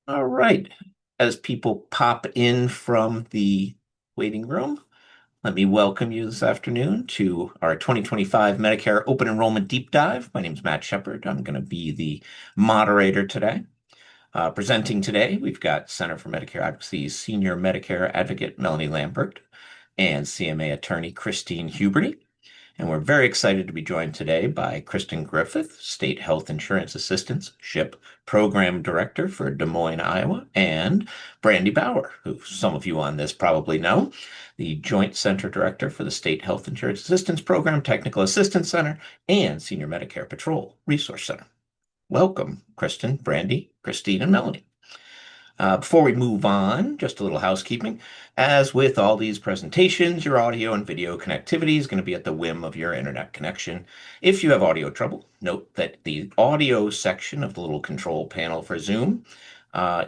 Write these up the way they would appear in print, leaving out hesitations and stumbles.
All right. As people pop in from the waiting room, let me welcome you this afternoon to our 2025 Medicare Open Enrollment Deep Dive. My name is Matt Shepard. I'm going to be the moderator today. Presenting today, we've got Center for Medicare Advocacy's Senior Medicare Advocate Melanie Lambert and CMA attorney Christine Huberty. And we're very excited to be joined today by Kristen Griffith, State Health Insurance Assistance, SHIP Program Director for Des Moines, Iowa, and Brandy Bauer, who some of you on this probably know, the Joint Center Director for the State Health Insurance Assistance Program, Technical Assistance Center, and Senior Medicare Patrol Resource Center. Welcome, Kristen, Brandy, Christine, and Melanie. Before we move on, just a little housekeeping. As with all these presentations, your audio and video connectivity is going to be at the whim of your internet connection. If you have audio trouble, note that the audio section of the little control panel for Zoom,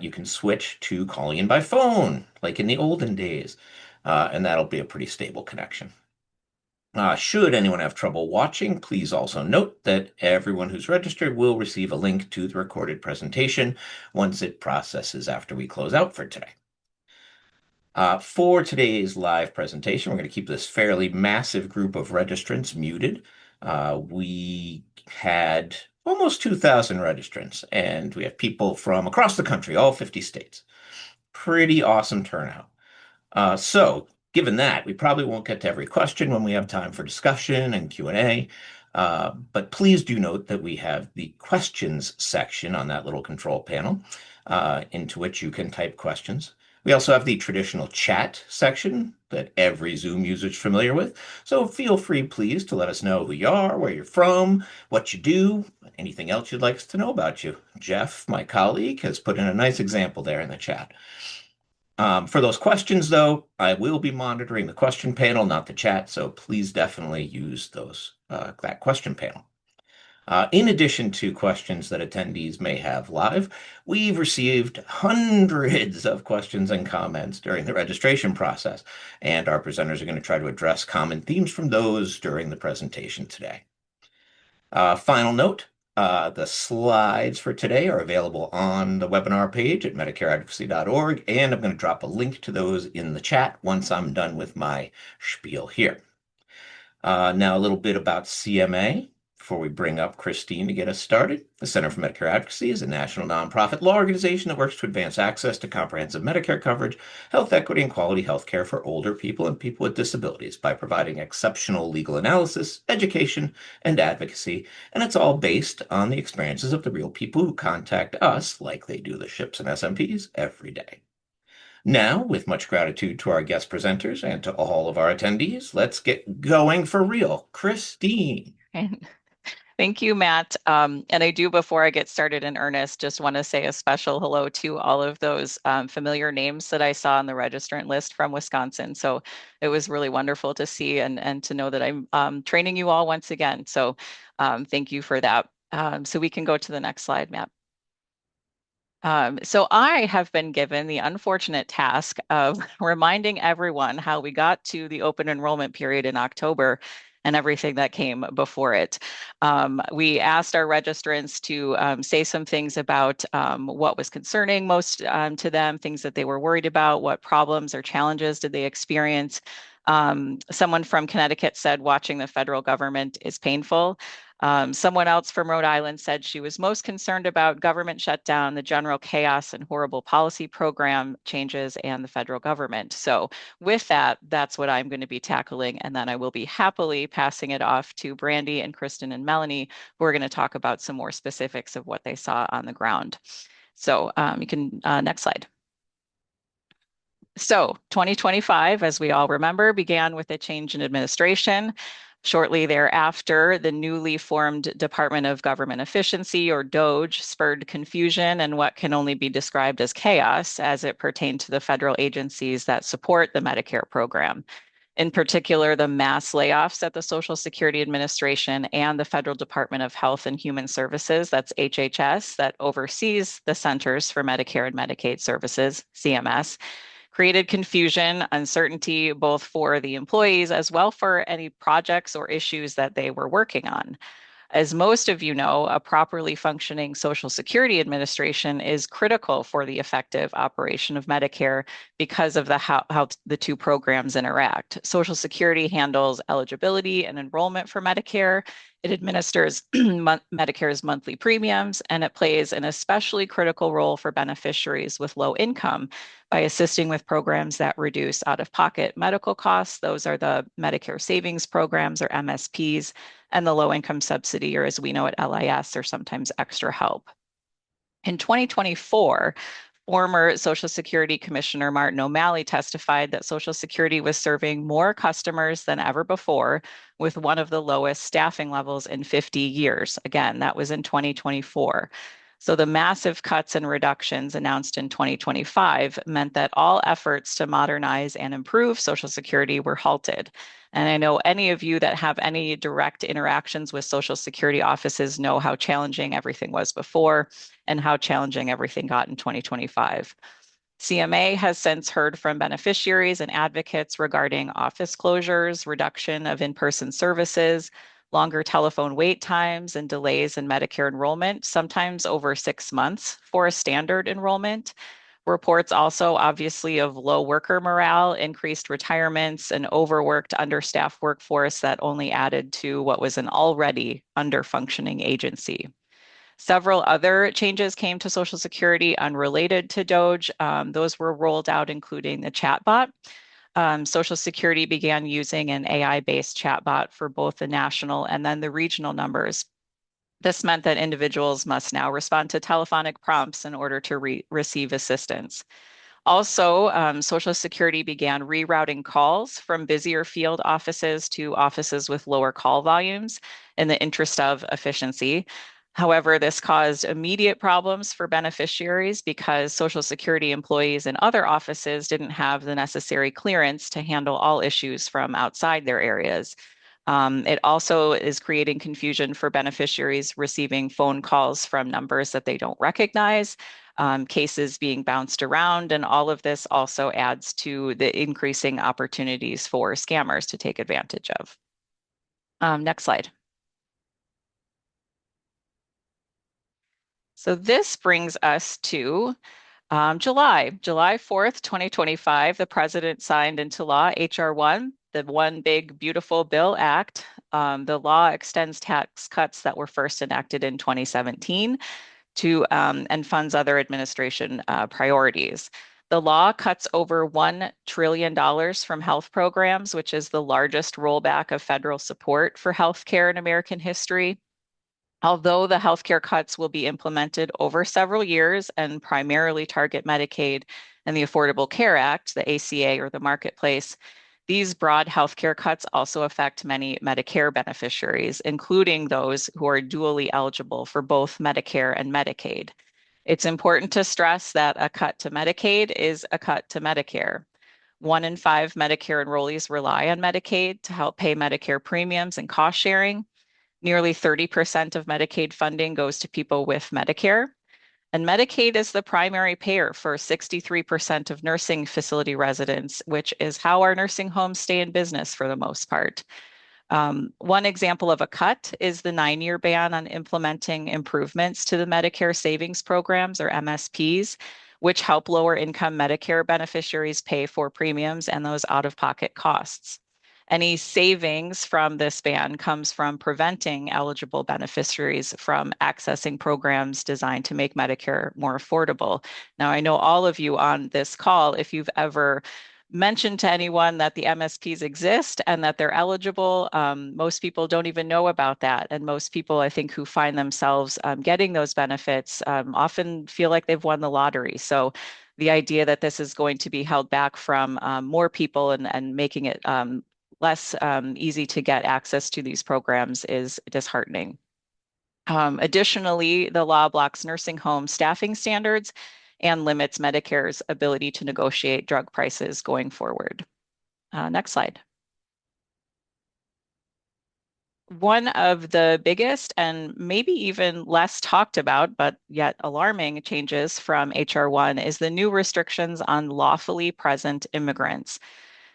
you can switch to calling in by phone, like in the olden days, and that'll be a pretty stable connection. Should anyone have trouble watching, please also note that everyone who's registered will receive a link to the recorded presentation once it processes after we close out for today. For today's live presentation, we're going to keep this fairly massive group of registrants muted. We had almost 2,000 registrants, and we have people from across the country, all 50 states. Pretty awesome turnout. So given that, we probably won't get to every question when we have time for discussion and Q&A. But please do note that we have the questions section on that little control panel into which you can type questions. We also have the traditional chat section that every Zoom user is familiar with. So feel free, please, to let us know who you are, where you're from, what you do, anything else you'd like us to know about you. Jeff, my colleague, has put in a nice example there in the chat. For those questions, though, I will be monitoring the question panel, not the chat, so please definitely use that question panel. In addition to questions that attendees may have live, we've received hundreds of questions and comments during the registration process, and our presenters are going to try to address common themes from those during the presentation today. Final note, the slides for today are available on the webinar page at medicareadvocacy.org, and I'm going to drop a link to those in the chat once I'm done with my spiel here. Now, a little bit about CMA before we bring up Christine to get us started. The Center for Medicare Advocacy is a national nonprofit law organization that works to advance access to comprehensive Medicare coverage, health equity, and quality health care for older people and people with disabilities by providing exceptional legal analysis, education, and advocacy. And it's all based on the experiences of the real people who contact us like they do the SHIPs and SMPs every day. Now, with much gratitude to our guest presenters and to all of our attendees, let's get going for real. Christine. And thank you, Matt. And I do, before I get started in earnest, just want to say a special hello to all of those familiar names that I saw on the registrant list from Wisconsin. So it was really wonderful to see and to know that I'm training you all once again. So thank you for that. So we can go to the next slide, Matt. So I have been given the unfortunate task of reminding everyone how we got to the open enrollment period in October and everything that came before it. We asked our registrants to say some things about what was concerning most to them, things that they were worried about, what problems or challenges did they experience. Someone from Connecticut said watching the federal government is painful. Someone else from Rhode Island said she was most concerned about government shutdown, the general chaos and horrible policy program changes, and the federal government. So with that, that's what I'm going to be tackling. And then I will be happily passing it off to Brandy and Kristen and Melanie, who are going to talk about some more specifics of what they saw on the ground. So you can, next slide. So 2025, as we all remember, began with a change in administration. Shortly thereafter, the newly formed Department of Government Efficiency, or DOGE, spurred confusion and what can only be described as chaos as it pertained to the federal agencies that support the Medicare program. In particular, the mass layoffs at the Social Security Administration and the Federal Department of Health and Human Services, that's HHS, that oversees the Centers for Medicare and Medicaid Services, CMS, created confusion, uncertainty, both for the employees as well for any projects or issues that they were working on. As most of you know, a properly functioning Social Security Administration is critical for the effective operation of Medicare because of how the two programs interact. Social Security handles eligibility and enrollment for Medicare. It administers Medicare's monthly premiums, and it plays an especially critical role for beneficiaries with low income by assisting with programs that reduce out-of-pocket medical costs. Those are the Medicare Savings Programs, or MSPs, and the low-income subsidy, or as we know it, LIS, or sometimes extra help. In 2024, former Social Security Commissioner Martin O'Malley testified that Social Security was serving more customers than ever before, with one of the lowest staffing levels in 50 years. Again, that was in 2024. So the massive cuts and reductions announced in 2025 meant that all efforts to modernize and improve Social Security were halted. And I know any of you that have any direct interactions with Social Security offices know how challenging everything was before and how challenging everything got in 2025. CMA has since heard from beneficiaries and advocates regarding office closures, reduction of in-person services, longer telephone wait times, and delays in Medicare enrollment, sometimes over 6 months for a standard enrollment. Reports also, obviously, of low worker morale, increased retirements, and overworked, understaffed workforce that only added to what was an already under-functioning agency. Several other changes came to Social Security unrelated to DOGE. Those were rolled out, including the chatbot. Social Security began using an AI-based chatbot for both the national and then the regional numbers. This meant that individuals must now respond to telephonic prompts in order to receive assistance. Also, Social Security began rerouting calls from busier field offices to offices with lower call volumes in the interest of efficiency. However, this caused immediate problems for beneficiaries because Social Security employees in other offices didn't have the necessary clearance to handle all issues from outside their areas. It also is creating confusion for beneficiaries receiving phone calls from numbers that they don't recognize, cases being bounced around, and all of this also adds to the increasing opportunities for scammers to take advantage of. Next slide. So this brings us to July 4th, 2025, the president signed into law H.R. 1, the One Big Beautiful Bill Act. The law extends tax cuts that were first enacted in 2017 to and funds other administration priorities. The law cuts over $1 trillion from health programs, which is the largest rollback of federal support for healthcare in American history. Although the healthcare cuts will be implemented over several years and primarily target Medicaid and the Affordable Care Act, the ACA or the Marketplace, these broad healthcare cuts also affect many Medicare beneficiaries, including those who are dually eligible for both Medicare and Medicaid. It's important to stress that a cut to Medicaid is a cut to Medicare. 1 in 5 Medicare enrollees rely on Medicaid to help pay Medicare premiums and cost sharing. Nearly 30% of Medicaid funding goes to people with Medicare. And Medicaid is the primary payer for 63% of nursing facility residents, which is how our nursing homes stay in business for the most part. One example of a cut is the 9-year ban on implementing improvements to the Medicare Savings Programs, or MSPs, which help lower income Medicare beneficiaries pay for premiums and those out-of-pocket costs. Any savings from this ban comes from preventing eligible beneficiaries from accessing programs designed to make Medicare more affordable. Now, I know all of you on this call, if you've ever mentioned to anyone that the MSPs exist and that they're eligible, most people don't even know about that. And most people, I think, who find themselves getting those benefits often feel like they've won the lottery. So the idea that this is going to be held back from more people and making it less easy to get access to these programs is disheartening. Additionally, the law blocks nursing home staffing standards and limits Medicare's ability to negotiate drug prices going forward. Next slide. One of the biggest and maybe even less talked about, but yet alarming changes from HR 1 is the new restrictions on lawfully present immigrants.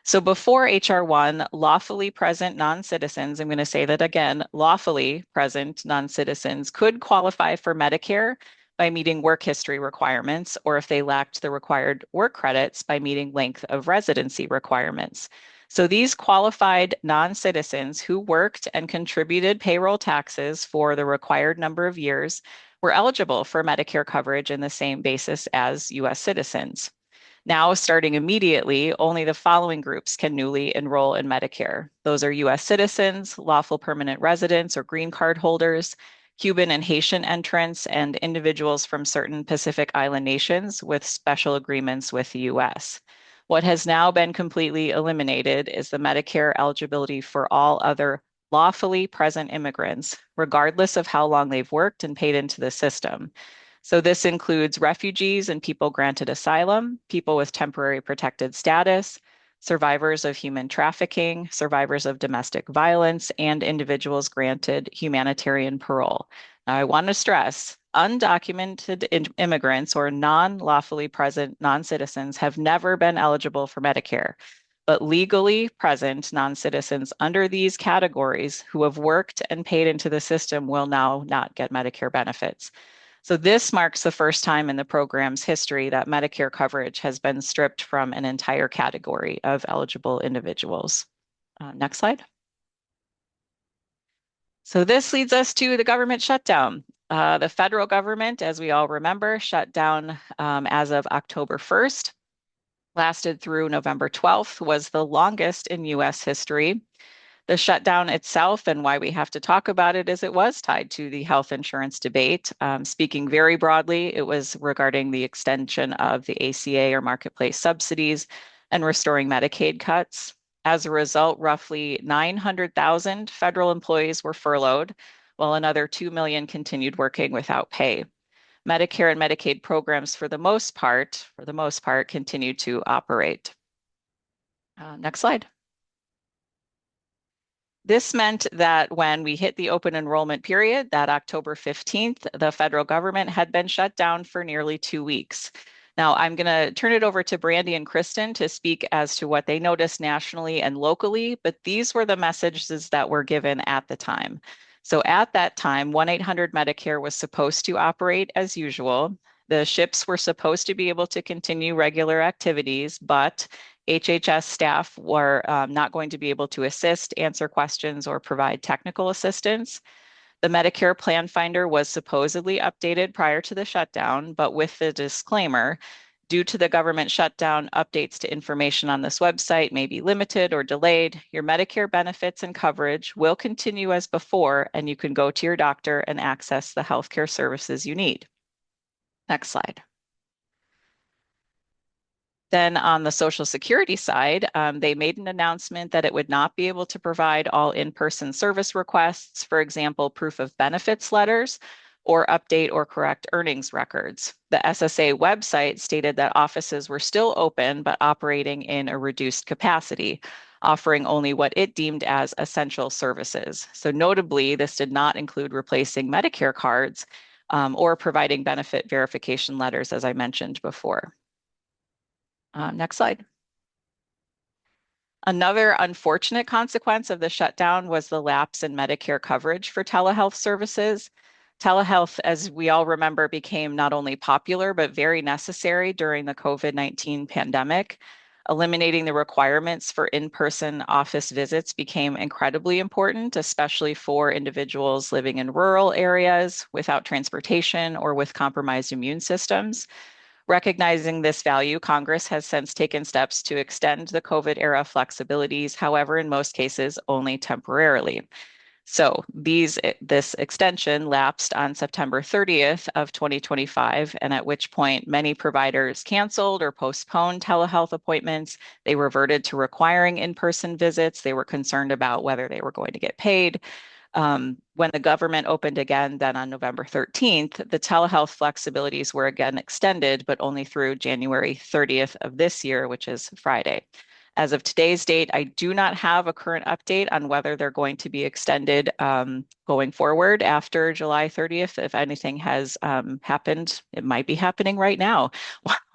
So before HR 1, lawfully present non-citizens, I'm going to say that again, lawfully present non-citizens could qualify for Medicare by meeting work history requirements, or if they lacked the required work credits, by meeting length of residency requirements. So these qualified non-citizens who worked and contributed payroll taxes for the required number of years were eligible for Medicare coverage in the same basis as US citizens. Now, starting immediately, only the following groups can newly enroll in Medicare. Those are US citizens, lawful permanent residents or green card holders, Cuban and Haitian entrants, and individuals from certain Pacific Island nations with special agreements with the US. What has now been completely eliminated is the Medicare eligibility for all other lawfully present immigrants, regardless of how long they've worked and paid into the system. So this includes refugees and people granted asylum, people with temporary protected status, survivors of human trafficking, survivors of domestic violence, and individuals granted humanitarian parole. Now, I want to stress undocumented immigrants or non-lawfully present non-citizens have never been eligible for Medicare. But legally present non-citizens under these categories who have worked and paid into the system will now not get Medicare benefits. So this marks the first time in the program's history that Medicare coverage has been stripped from an entire category of eligible individuals. Next slide. So this leads us to the government shutdown. The federal government, as we all remember, shut down as of October 1st, lasted through November 12th, was the longest in US history. The shutdown itself and why we have to talk about it is it was tied to the health insurance debate. Speaking very broadly, it was regarding the extension of the ACA or marketplace subsidies and restoring Medicaid cuts. As a result, roughly 900,000 federal employees were furloughed, while another 2 million continued working without pay. Medicare and Medicaid programs, for the most part, continued to operate. Next slide. This meant that when we hit the open enrollment period, that October 15th, the federal government had been shut down for nearly 2 weeks. Now, I'm going to turn it over to Brandy and Kristen to speak as to what they noticed nationally and locally, but these were the messages that were given at the time. So at that time, 1-800-Medicare was supposed to operate as usual. The ships were supposed to be able to continue regular activities, but HHS staff were not going to be able to assist, answer questions, or provide technical assistance. The Medicare Plan Finder was supposedly updated prior to the shutdown, but with the disclaimer, due to the government shutdown, updates to information on this website may be limited or delayed. Your Medicare benefits and coverage will continue as before, and you can go to your doctor and access the healthcare services you need. Next slide. Then on the Social Security side, they made an announcement that it would not be able to provide all in-person service requests, for example, proof of benefits letters, or update or correct earnings records. The SSA website stated that offices were still open, but operating in a reduced capacity, offering only what it deemed as essential services. So notably, this did not include replacing Medicare cards or providing benefit verification letters, as I mentioned before. Next slide. Another unfortunate consequence of the shutdown was the lapse in Medicare coverage for telehealth services. Telehealth, as we all remember, became not only popular, but very necessary during the COVID-19 pandemic. Eliminating the requirements for in-person office visits became incredibly important, especially for individuals living in rural areas without transportation or with compromised immune systems. Recognizing this value, Congress has since taken steps to extend the COVID era flexibilities, however, in most cases, only temporarily. So this extension lapsed on September 30th of 2025, and at which point many providers canceled or postponed telehealth appointments. They reverted to requiring in-person visits. They were concerned about whether they were going to get paid. When the government opened again, then on November 13th, the telehealth flexibilities were again extended, but only through January 30th of this year, which is Friday. As of today's date, I do not have a current update on whether they're going to be extended going forward after July 30th. If anything has happened, it might be happening right now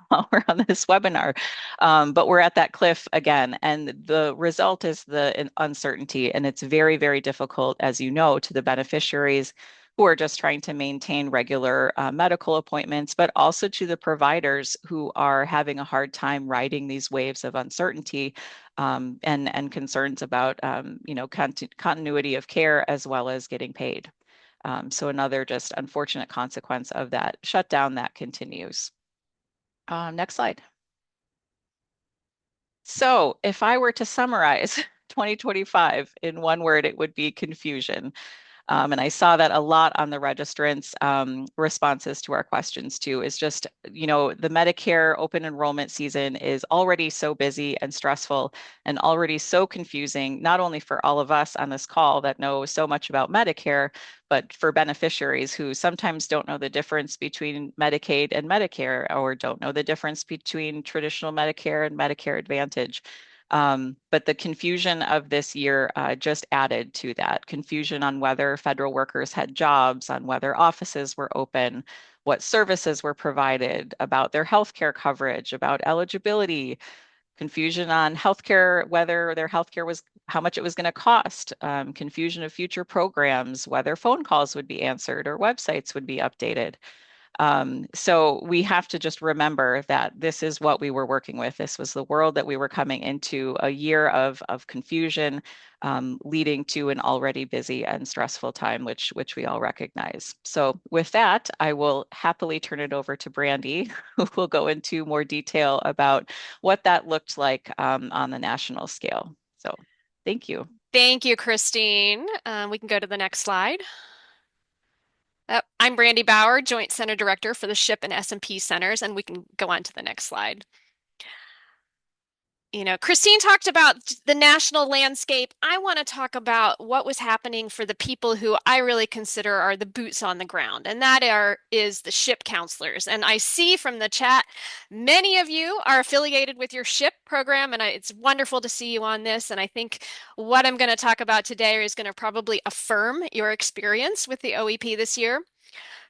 while we're on this webinar. But we're at that cliff again, and the result is the uncertainty, and it's very, very difficult, as you know, to the beneficiaries who are just trying to maintain regular medical appointments, but also to the providers who are having a hard time riding these waves of uncertainty and concerns about continuity of care as well as getting paid. So another just unfortunate consequence of that shutdown that continues. Next slide. So if I were to summarize 2025 in one word, it would be confusion. And I saw that a lot on the registrants' responses to our questions too, is just, the Medicare open enrollment season is already so busy and stressful and already so confusing, not only for all of us on this call that know so much about Medicare, but for beneficiaries who sometimes don't know the difference between Medicaid and Medicare, or don't know the difference between traditional Medicare and Medicare Advantage. But the confusion of this year just added to that confusion on whether federal workers had jobs, on whether offices were open, what services were provided, about their healthcare coverage, about eligibility, confusion on healthcare, whether their healthcare was, how much it was going to cost, confusion of future programs, whether phone calls would be answered or websites would be updated. So we have to just remember that this is what we were working with. This was the world that we were coming into, a year of confusion, leading to an already busy and stressful time, which we all recognize. So with that, I will happily turn it over to Brandy, who will go into more detail about what that looked like on the national scale. So thank you. Thank you, Christine. We can go to the next slide. I'm Brandy Bauer, Joint Center Director for the SHIP and S&P Centers, and we can go on to the next slide. Christine talked about the national landscape. I want to talk about what was happening for the people who I really consider are the boots on the ground, and that is the SHIP counselors. And I see from the chat, many of you are affiliated with your SHIP program, and it's wonderful to see you on this. And I think what I'm going to talk about today is going to probably affirm your experience with the OEP this year.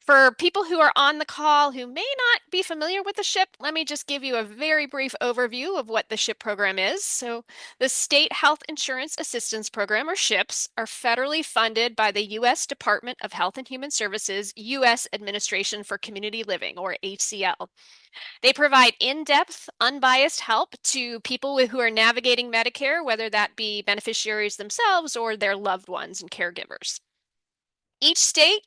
For people who are on the call who may not be familiar with the SHIP, let me just give you a very brief overview of what the SHIP program is. So the State Health Insurance Assistance Program, or SHIPs, are federally funded by the U.S. Department of Health and Human Services, U.S. Administration for Community Living, or HCL. They provide in-depth, unbiased help to people who are navigating Medicare, whether that be beneficiaries themselves or their loved ones and caregivers. Each state,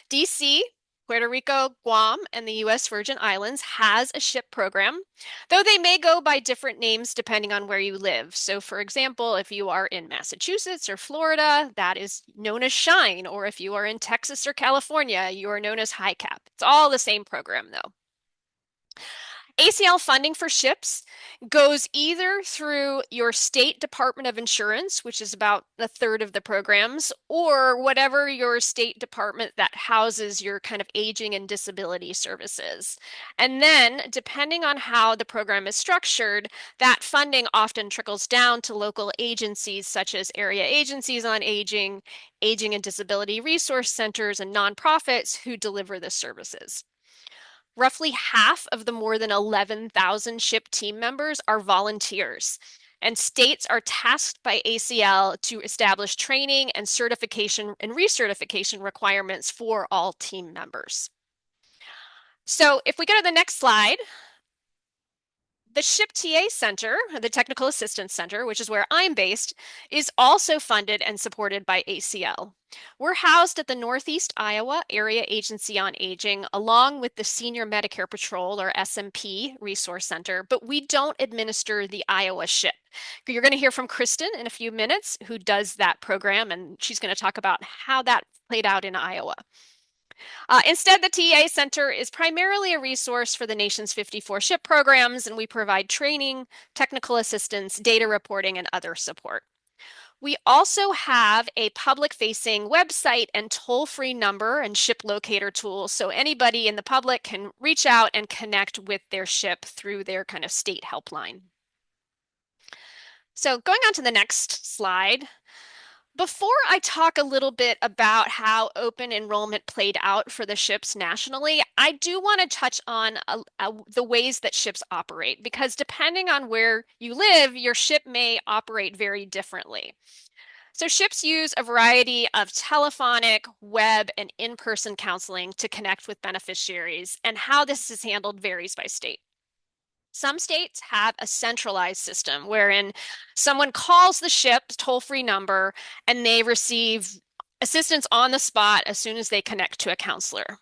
DC, Puerto Rico, Guam, and the U.S. Virgin Islands has a SHIP program, though they may go by different names depending on where you live. So, for example, if you are in Massachusetts or Florida, that is known as SHINE, or if you are in Texas or California, you are known as HICAP. It's all the same program, though. ACL funding for SHIPs goes either through your state Department of Insurance, which is about a third of the programs, or whatever your state department that houses your kind of aging and disability services. And then, depending on how the program is structured, that funding often trickles down to local agencies such as area agencies on aging, aging and disability resource centers, and nonprofits who deliver the services. Roughly half of the more than 11,000 SHIP team members are volunteers, and states are tasked by ACL to establish training and certification and recertification requirements for all team members. So if we go to the next slide, the SHIP TA Center, the Technical Assistance Center, which is where I'm based, is also funded and supported by ACL. We're housed at the Northeast Iowa Area Agency on Aging, along with the Senior Medicare Patrol, or SMP, Resource Center, but we don't administer the Iowa SHIP. You're going to hear from Kristen in a few minutes, who does that program, and she's going to talk about how that played out in Iowa. Instead, the TA Center is primarily a resource for the nation's 54 SHIP programs, and we provide training, technical assistance, data reporting, and other support. We also have a public-facing website and toll-free number and SHIP locator tool, so anybody in the public can reach out and connect with their SHIP through their kind of state helpline. So going on to the next slide, Before I talk a little bit about how open enrollment played out for the ships nationally, I do want to touch on the ways that ships operate, because depending on where you live, your ship may operate very differently. So ships use a variety of telephonic, web, and in-person counseling to connect with beneficiaries, and how this is handled varies by state. Some states have a centralized system wherein someone calls the ship's toll-free number and they receive assistance on the spot as soon as they connect to a counselor.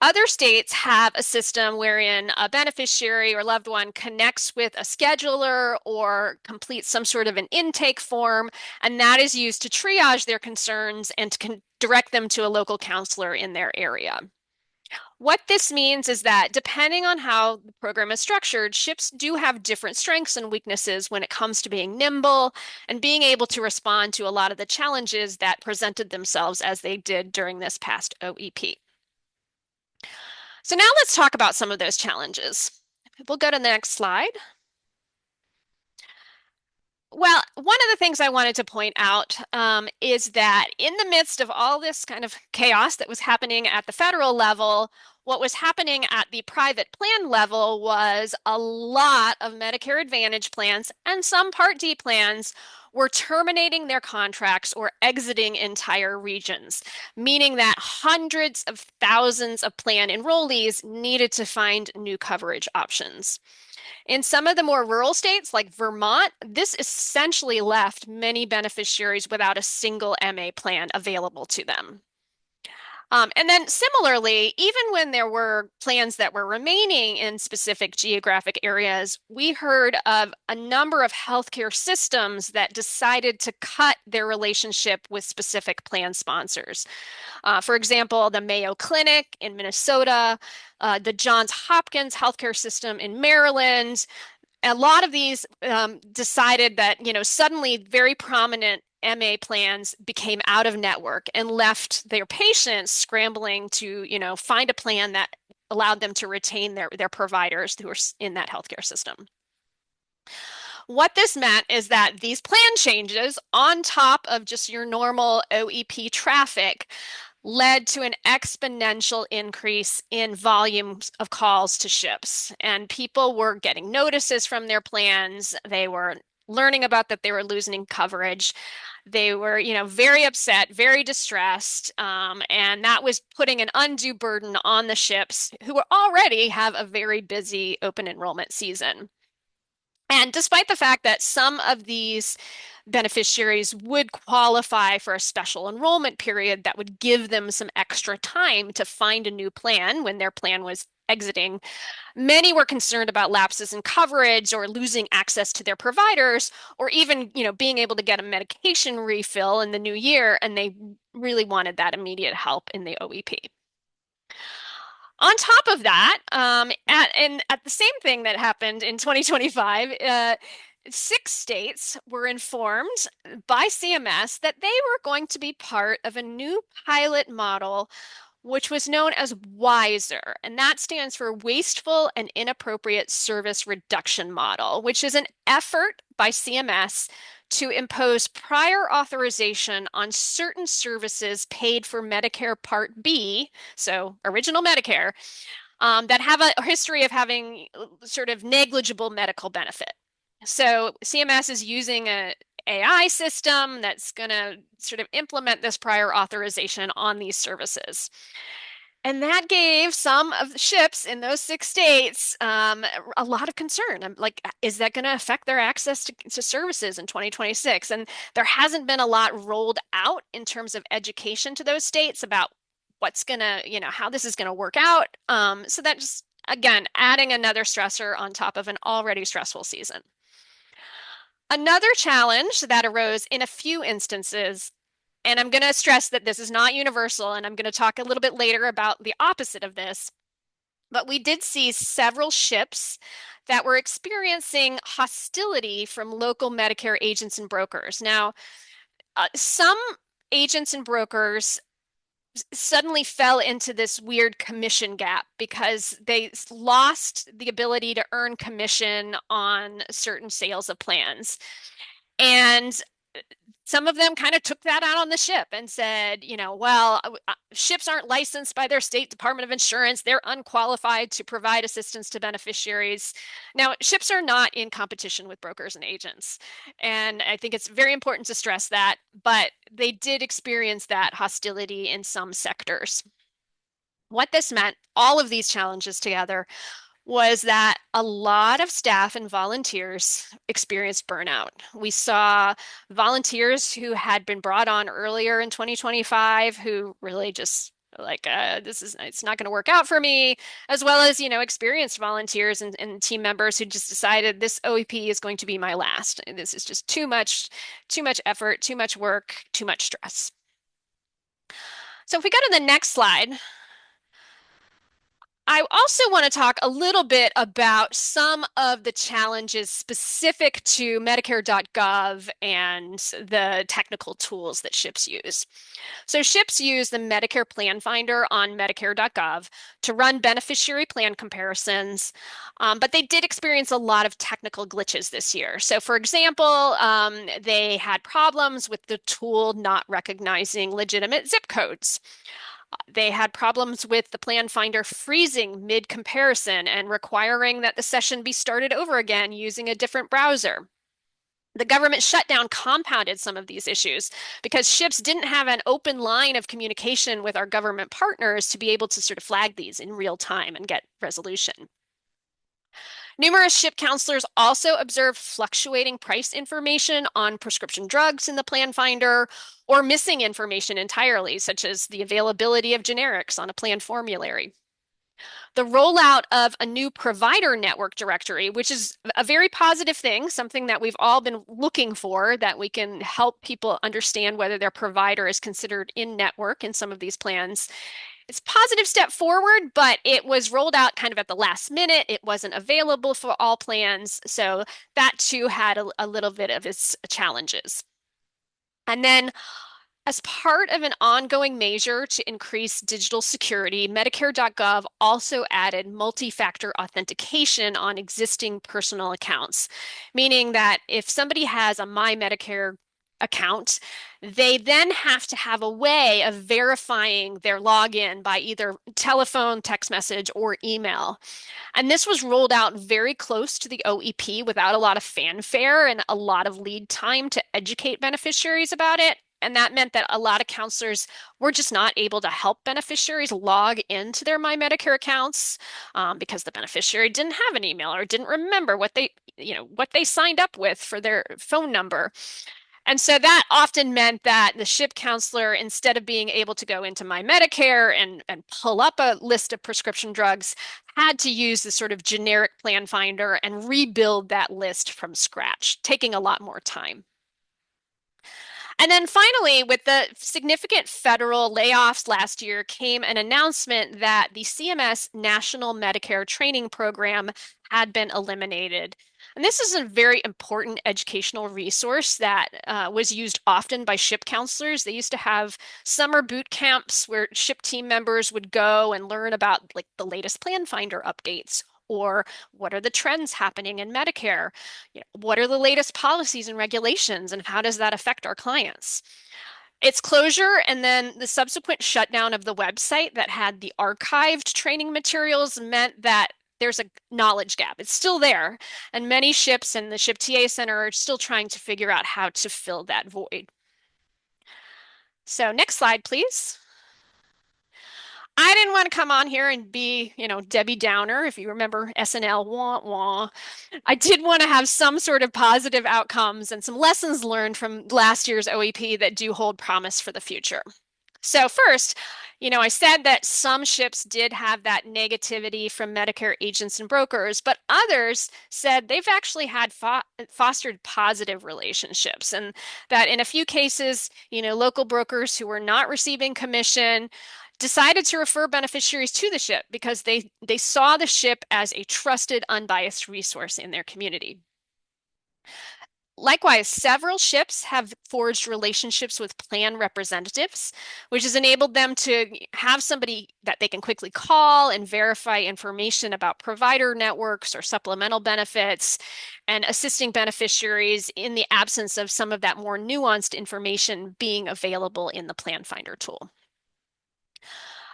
Other states have a system wherein a beneficiary or loved one connects with a scheduler or completes some sort of an intake form, and that is used to triage their concerns and to direct them to a local counselor in their area. What this means is that depending on how the program is structured, ships do have different strengths and weaknesses when it comes to being nimble and being able to respond to a lot of the challenges that presented themselves as they did during this past OEP. So now let's talk about some of those challenges. We'll go to the next slide. Well, one of the things I wanted to point out is that in the midst of all this kind of chaos that was happening at the federal level, what was happening at the private plan level was a lot of Medicare Advantage plans and some Part D plans were terminating their contracts or exiting entire regions, meaning that hundreds of thousands of plan enrollees needed to find new coverage options. In some of the more rural states like Vermont, this essentially left many beneficiaries without a single MA plan available to them. And then similarly, even when there were plans that were remaining in specific geographic areas, we heard of a number of healthcare systems that decided to cut their relationship with specific plan sponsors. For example, the Mayo Clinic in Minnesota, the Johns Hopkins healthcare system in Maryland. A lot of these decided that, suddenly very prominent MA plans became out of network and left their patients scrambling to, find a plan that allowed them to retain their providers who are in that healthcare system. What this meant is that these plan changes, on top of just your normal OEP traffic, led to an exponential increase in volumes of calls to ships. And people were getting notices from their plans. They were learning about that they were losing coverage. They were, very upset, very distressed, and that was putting an undue burden on the ships who already have a very busy open enrollment season. And despite the fact that some of these beneficiaries would qualify for a special enrollment period that would give them some extra time to find a new plan when their plan was exiting, many were concerned about lapses in coverage or losing access to their providers, or even, being able to get a medication refill in the new year, and they really wanted that immediate help in the OEP. On top of that, at the same thing that happened in 2025, 6 states were informed by CMS that they were going to be part of a new pilot model, which was known as WISER, and that stands for Wasteful and Inappropriate Service Reduction Model, which is an effort by CMS to impose prior authorization on certain services paid for Medicare Part B, so original Medicare, that have a history of having sort of negligible medical benefit. So CMS is using an AI system that's going to sort of implement this prior authorization on these services. And that gave some of the ships in those 6 states a lot of concern. I'm like, is that going to affect their access to services in 2026? And there hasn't been a lot rolled out in terms of education to those states about what's going to, how this is going to work out. So that just, again, adding another stressor on top of an already stressful season. Another challenge that arose in a few instances, and I'm going to stress that this is not universal, and I'm going to talk a little bit later about the opposite of this, but we did see several ships that were experiencing hostility from local Medicare agents and brokers. Now, some agents and brokers suddenly fell into this weird commission gap because they lost the ability to earn commission on certain sales of plans. And some of them kind of took that out on the ship and said, well, ships aren't licensed by their state Department of Insurance. They're unqualified to provide assistance to beneficiaries. Now, ships are not in competition with brokers and agents. And I think it's very important to stress that, but they did experience that hostility in some sectors. What this meant, all of these challenges together, was that a lot of staff and volunteers experienced burnout. We saw volunteers who had been brought on earlier in 2025 who really just like it's not going to work out for me, as well as experienced volunteers and team members who just decided this OEP is going to be my last. This is just too much effort, too much work, too much stress. So if we go to the next slide, I also want to talk a little bit about some of the challenges specific to Medicare.gov and the technical tools that SHIPs use. So SHIPs use the Medicare Plan Finder on Medicare.gov to run beneficiary plan comparisons, but they did experience a lot of technical glitches this year. So for example, they had problems with the tool not recognizing legitimate zip codes. They had problems with the Plan Finder freezing mid-comparison and requiring that the session be started over again using a different browser. The government shutdown compounded some of these issues because SHIPs didn't have an open line of communication with our government partners to be able to sort of flag these in real time and get resolution. Numerous SHIP counselors also observed fluctuating price information on prescription drugs in the Plan Finder or missing information entirely, such as the availability of generics on a plan formulary. The rollout of a new provider network directory, which is a very positive thing, something that we've all been looking for, that we can help people understand whether their provider is considered in network in some of these plans. It's a positive step forward, but it was rolled out kind of at the last minute. It wasn't available for all plans. So that too had a little bit of its challenges. And then as part of an ongoing measure to increase digital security, Medicare.gov also added multi-factor authentication on existing personal accounts, meaning that if somebody has a My Medicare account, they then have to have a way of verifying their login by either telephone, text message, or email. And this was rolled out very close to the OEP without a lot of fanfare and a lot of lead time to educate beneficiaries about it. And that meant that a lot of counselors were just not able to help beneficiaries log into their My Medicare accounts because the beneficiary didn't have an email or didn't remember what they signed up with for their phone number. And so that often meant that the SHIP counselor, instead of being able to go into My Medicare and pull up a list of prescription drugs, had to use the sort of generic plan finder and rebuild that list from scratch, taking a lot more time. And then finally, with the significant federal layoffs last year, came an announcement that the CMS National Medicare Training Program had been eliminated. And this is a very important educational resource that was used often by SHIP counselors. They used to have summer boot camps where SHIP team members would go and learn about like the latest plan finder updates, or what are the trends happening in Medicare? What are the latest policies and regulations, and how does that affect our clients? Its closure and then the subsequent shutdown of the website that had the archived training materials meant that there's a knowledge gap. It's still there, and many SHIPs and the SHIP TA Center are still trying to figure out how to fill that void. So next slide, please. I didn't want to come on here and be, Debbie Downer, if you remember SNL, wah, wah. I did want to have some sort of positive outcomes and some lessons learned from last year's OEP that do hold promise for the future. So first, I said that some SHIPs did have that negativity from Medicare agents and brokers, but others said they've actually had fostered positive relationships, and that in a few cases, local brokers who were not receiving commission decided to refer beneficiaries to the SHIP because they saw the SHIP as a trusted, unbiased resource in their community. Likewise, several ships have forged relationships with plan representatives, which has enabled them to have somebody that they can quickly call and verify information about provider networks or supplemental benefits, and assisting beneficiaries in the absence of some of that more nuanced information being available in the Plan Finder tool.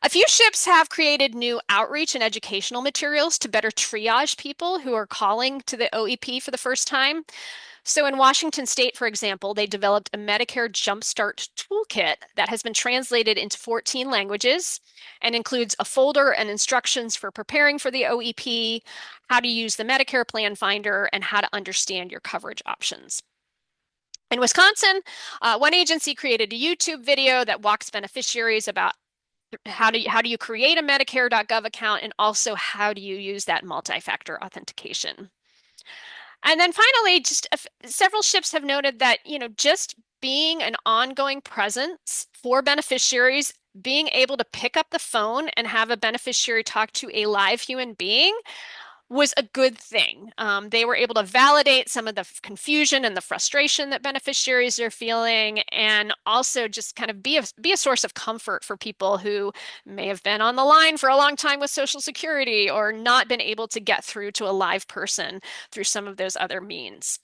A few ships have created new outreach and educational materials to better triage people who are calling to the OEP for the first time. So in Washington State, for example, they developed a Medicare Jumpstart toolkit that has been translated into 14 languages and includes a folder and instructions for preparing for the OEP, how to use the Medicare Plan Finder, and how to understand your coverage options. In Wisconsin, one agency created a YouTube video that walks beneficiaries about how do you create a Medicare.gov account, and also how do you use that multi-factor authentication. And then finally, just several ships have noted that, just being an ongoing presence for beneficiaries, being able to pick up the phone and have a beneficiary talk to a live human being was a good thing. They were able to validate some of the confusion and the frustration that beneficiaries are feeling, and also just kind of be a source of comfort for people who may have been on the line for a long time with Social Security or not been able to get through to a live person through some of those other means.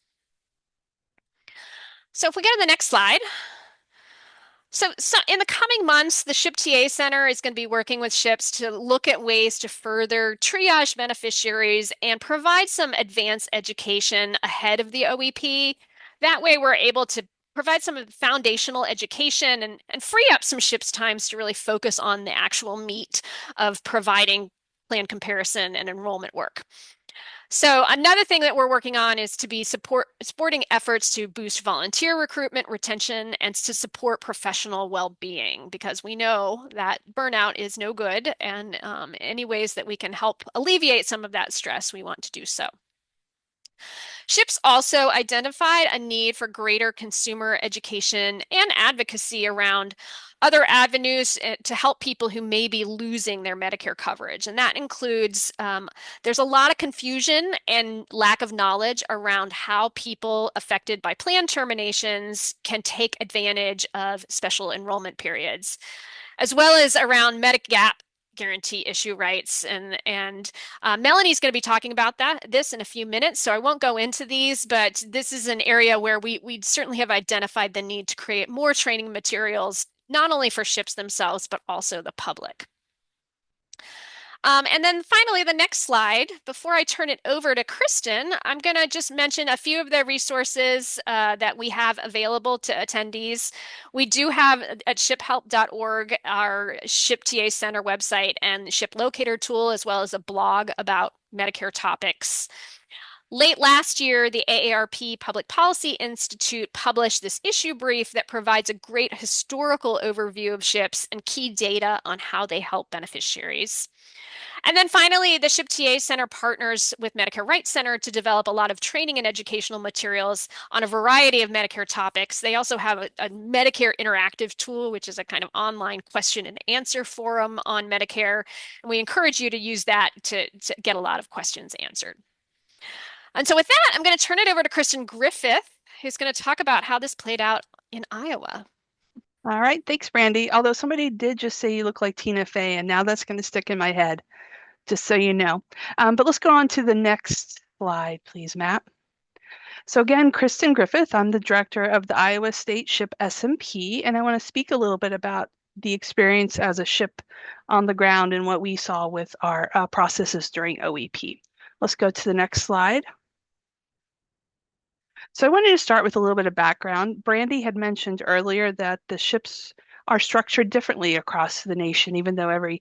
So if we go to the next slide. So in the coming months, the SHIP TA Center is going to be working with ships to look at ways to further triage beneficiaries and provide some advanced education ahead of the OEP. That way, we're able to provide some foundational education and free up some ships' times to really focus on the actual meat of providing plan comparison and enrollment work. So another thing that we're working on is to be supporting efforts to boost volunteer recruitment, retention, and to support professional well-being, because we know that burnout is no good, and any ways that we can help alleviate some of that stress, we want to do so. SHIPS also identified a need for greater consumer education and advocacy around other avenues to help people who may be losing their Medicare coverage. And that includes, there's a lot of confusion and lack of knowledge around how people affected by plan terminations can take advantage of special enrollment periods, as well as around Medigap guarantee issue rights. And Melanie's going to be talking about this in a few minutes, so I won't go into these, but this is an area where we certainly have identified the need to create more training materials, not only for ships themselves, but also the public. And then finally, the next slide, before I turn it over to Kristen, I'm going to just mention a few of the resources that we have available to attendees. We do have at shiphelp.org our SHIP TA Center website and SHIP Locator tool, as well as a blog about Medicare topics. Late last year, the AARP Public Policy Institute published this issue brief that provides a great historical overview of SHIPs and key data on how they help beneficiaries. And then finally, the SHIP TA Center partners with Medicare Rights Center to develop a lot of training and educational materials on a variety of Medicare topics. They also have a Medicare interactive tool, which is a kind of online question and answer forum on Medicare. And we encourage you to use that to get a lot of questions answered. And so with that, I'm going to turn it over to Kristen Griffith, who's going to talk about how this played out in Iowa. All right, thanks, Brandy. Although somebody did just say you look like Tina Fey, and now that's going to stick in my head, just so you know. But let's go on to the next slide, please, Matt. So again, Kristen Griffith, I'm the director of the Iowa State SHIP SMP, and I want to speak a little bit about the experience as a SHIP on the ground and what we saw with our processes during OEP. Let's go to the next slide. So I wanted to start with a little bit of background. Brandy had mentioned earlier that the SHIPs are structured differently across the nation, even though every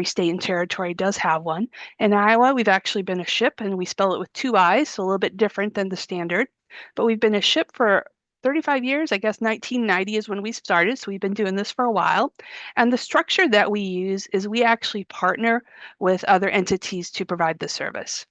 state and territory does have one. In Iowa, we've actually been a SHIP, and we spell it with two I's, so a little bit different than the standard. But we've been a SHIP for 35 years. I guess 1990 is when we started, so we've been doing this for a while. And the structure that we use is we actually partner with other entities to provide the service.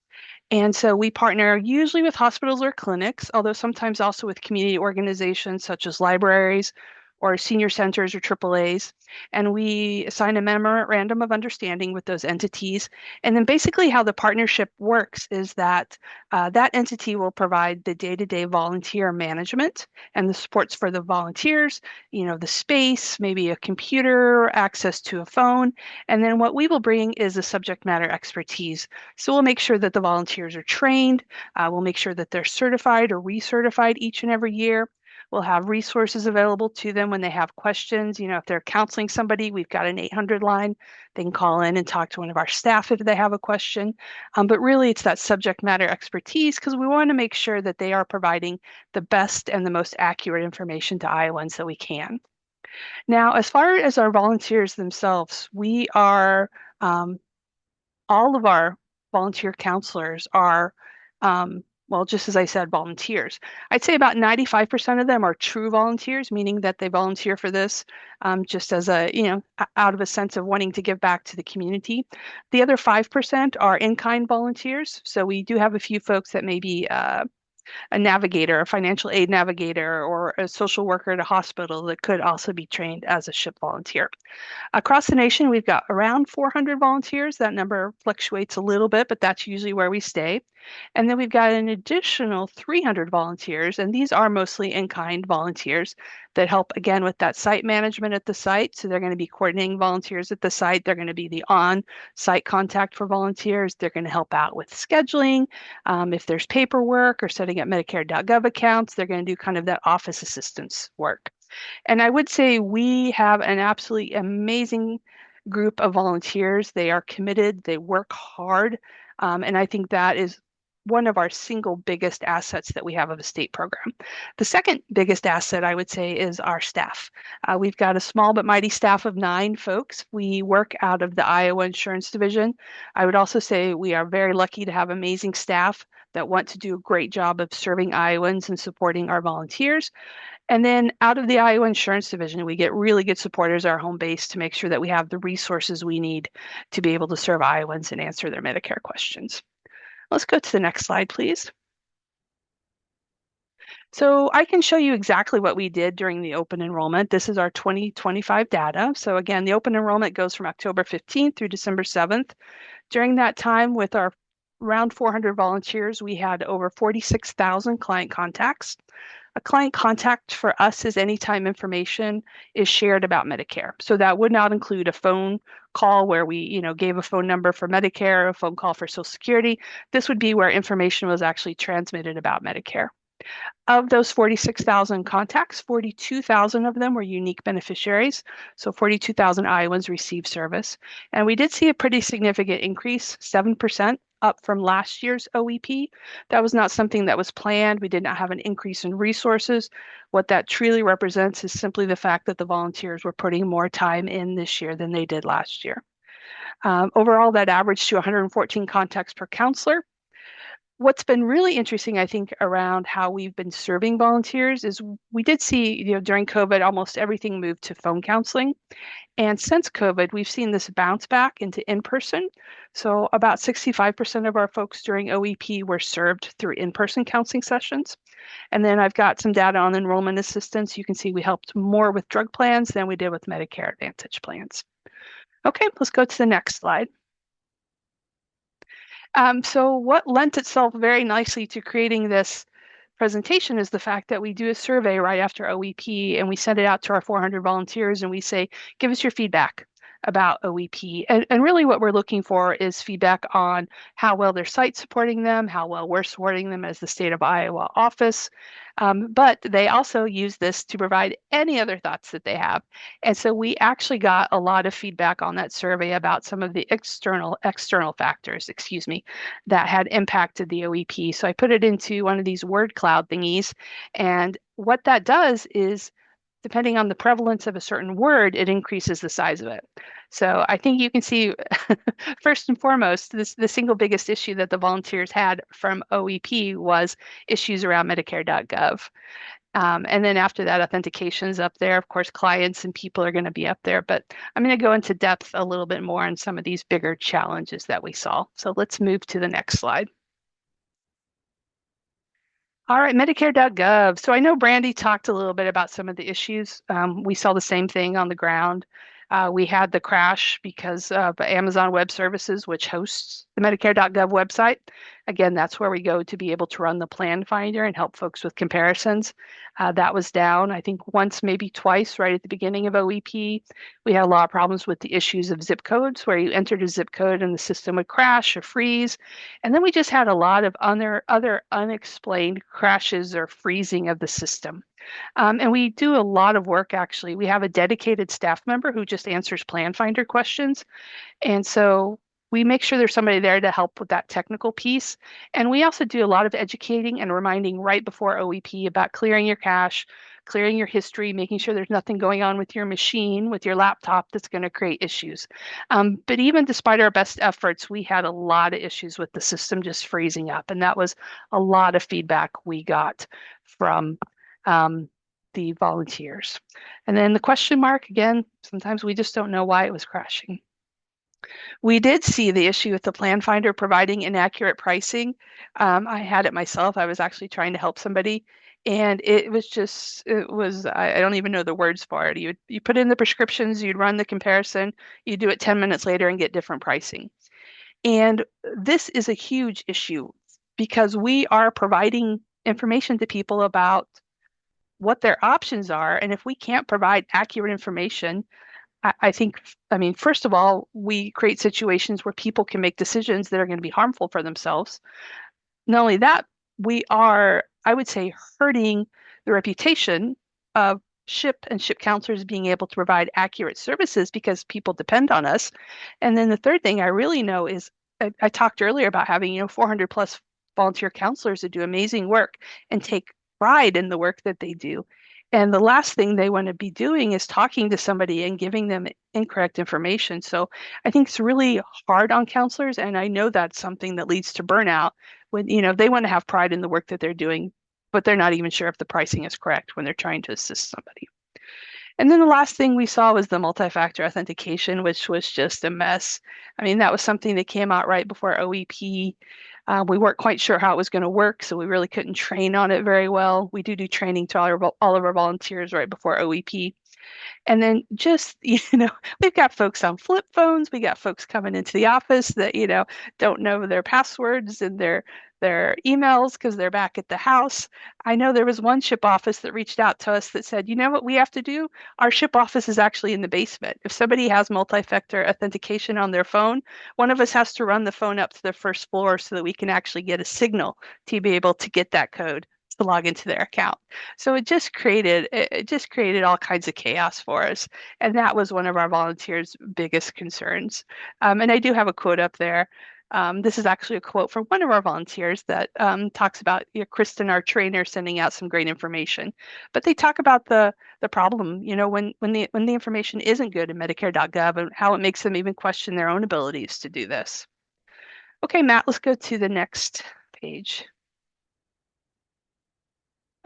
And so we partner usually with hospitals or clinics, although sometimes also with community organizations such as libraries or senior centers or AAAs. And we assign a memorandum of understanding with those entities. And then basically how the partnership works is that that entity will provide the day-to-day volunteer management and the supports for the volunteers, the space, maybe a computer, access to a phone. And then what we will bring is the subject matter expertise. So we'll make sure that the volunteers are trained. We'll make sure that they're certified or recertified each and every year. We'll have resources available to them when they have questions. If they're counseling somebody, we've got an 800 line. They can call in and talk to one of our staff if they have a question. But really, it's that subject matter expertise because we want to make sure that they are providing the best and the most accurate information to Iowans that we can. Now, as far as our volunteers themselves, we are, all of our volunteer counselors are well, just as I said, volunteers. I'd say about 95% of them are true volunteers, meaning that they volunteer for this just as out of a sense of wanting to give back to the community. The other 5% are in-kind volunteers. So we do have a few folks that may be a navigator, a financial aid navigator, or a social worker at a hospital that could also be trained as a SHIP volunteer. Across the nation, we've got around 400 volunteers. That number fluctuates a little bit, but that's usually where we stay. And then we've got an additional 300 volunteers, and these are mostly in-kind volunteers that help, again, with that site management at the site. So they're going to be coordinating volunteers at the site. They're going to be the on-site contact for volunteers. They're going to help out with scheduling. If there's paperwork or setting up Medicare.gov accounts, they're going to do kind of that office assistance work. And I would say we have an absolutely amazing group of volunteers. They are committed, they work hard, and I think that is one of our single biggest assets that we have of a state program. The second biggest asset, I would say, is our staff. We've got a small but mighty staff of 9 folks. We work out of the Iowa Insurance Division. I would also say we are very lucky to have amazing staff that want to do a great job of serving Iowans and supporting our volunteers. And then out of the Iowa Insurance Division, we get really good supporters, our home base, to make sure that we have the resources we need to be able to serve Iowans and answer their Medicare questions. Let's go to the next slide, please. So I can show you exactly what we did during the open enrollment. This is our 2025 data. So again, the open enrollment goes from October 15th through December 7th. During that time, with our around 400 volunteers, we had over 46,000 client contacts. A client contact for us is anytime information is shared about Medicare. So that would not include a phone call where we, gave a phone number for Medicare, a phone call for Social Security. This would be where information was actually transmitted about Medicare. Of those 46,000 contacts, 42,000 of them were unique beneficiaries. So 42,000 Iowans received service. And we did see a pretty significant increase, 7% up from last year's OEP. That was not something that was planned. We did not have an increase in resources. What that truly represents is simply the fact that the volunteers were putting more time in this year than they did last year. Overall, that averaged to 114 contacts per counselor. What's been really interesting, I think, around how we've been serving volunteers is we did see, during COVID, almost everything moved to phone counseling. And since COVID, we've seen this bounce back into in-person. So about 65% of our folks during OEP were served through in-person counseling sessions. And then I've got some data on enrollment assistance. You can see we helped more with drug plans than we did with Medicare Advantage plans. Okay, let's go to the next slide. So what lent itself very nicely to creating this presentation is the fact that we do a survey right after OEP and we send it out to our 400 volunteers and we say, give us your feedback about OEP. And really what we're looking for is feedback on how well their site's supporting them, how well we're supporting them as the state of Iowa office. But they also use this to provide any other thoughts that they have. And so we actually got a lot of feedback on that survey about some of the external factors, that had impacted the OEP. So I put it into one of these word cloud thingies. And what that does is, depending on the prevalence of a certain word, it increases the size of it. So I think you can see, first and foremost, the single biggest issue that the volunteers had from OEP was issues around Medicare.gov. And then after that, authentication is up there. Of course, clients and people are going to be up there, but I'm going to go into depth a little bit more on some of these bigger challenges that we saw. So let's move to the next slide. All right, Medicare.gov. So I know Brandy talked a little bit about some of the issues. We saw the same thing on the ground. We had the crash because of Amazon Web Services, which hosts the Medicare.gov website. Again, that's where we go to be able to run the plan finder and help folks with comparisons. That was down, I think, once, maybe twice, right at the beginning of OEP. We had a lot of problems with the issues of zip codes, where you entered a zip code and the system would crash or freeze. And then we just had a lot of other unexplained crashes or freezing of the system. And we do a lot of work, actually. We have a dedicated staff member who just answers plan finder questions. And so we make sure there's somebody there to help with that technical piece. And we also do a lot of educating and reminding right before OEP about clearing your cache, clearing your history, making sure there's nothing going on with your machine, with your laptop that's going to create issues. But even despite our best efforts, we had a lot of issues with the system just freezing up. And that was a lot of feedback we got from the volunteers. And then the question mark, again, sometimes we just don't know why it was crashing. We did see the issue with the plan finder providing inaccurate pricing. I had it myself. I was actually trying to help somebody, and I don't even know the words for it. You put in the prescriptions, you'd run the comparison, you do it 10 minutes later and get different pricing. And this is a huge issue because we are providing information to people about what their options are. And if we can't provide accurate information, I think, I mean, first of all, we create situations where people can make decisions that are going to be harmful for themselves. Not only that, we are, I would say, hurting the reputation of SHIP and SHIP counselors being able to provide accurate services because people depend on us. And then the third thing I really know is I talked earlier about having, 400 plus volunteer counselors that do amazing work and take pride in the work that they do. And the last thing they want to be doing is talking to somebody and giving them incorrect information. So I think it's really hard on counselors. And I know that's something that leads to burnout when, they want to have pride in the work that they're doing, but they're not even sure if the pricing is correct when they're trying to assist somebody. And then the last thing we saw was the multi-factor authentication, which was just a mess. I mean, that was something that came out right before OEP. We weren't quite sure how it was going to work, so we really couldn't train on it very well. We do training to all of our volunteers right before OEP. And then just, we've got folks on flip phones. We got folks coming into the office that, don't know their passwords and their emails because they're back at the house. I know there was one SHIP office that reached out to us that said, you know what we have to do? Our SHIP office is actually in the basement. If somebody has multi-factor authentication on their phone, one of us has to run the phone up to the first floor so that we can actually get a signal to be able to get that code to log into their account. So it just created all kinds of chaos for us. And that was one of our volunteers' biggest concerns. And I do have a quote up there. This is actually a quote from one of our volunteers that talks about Kristen, our trainer, sending out some great information. But they talk about the problem, when the information isn't good in Medicare.gov and how it makes them even question their own abilities to do this. Okay, Matt, let's go to the next page.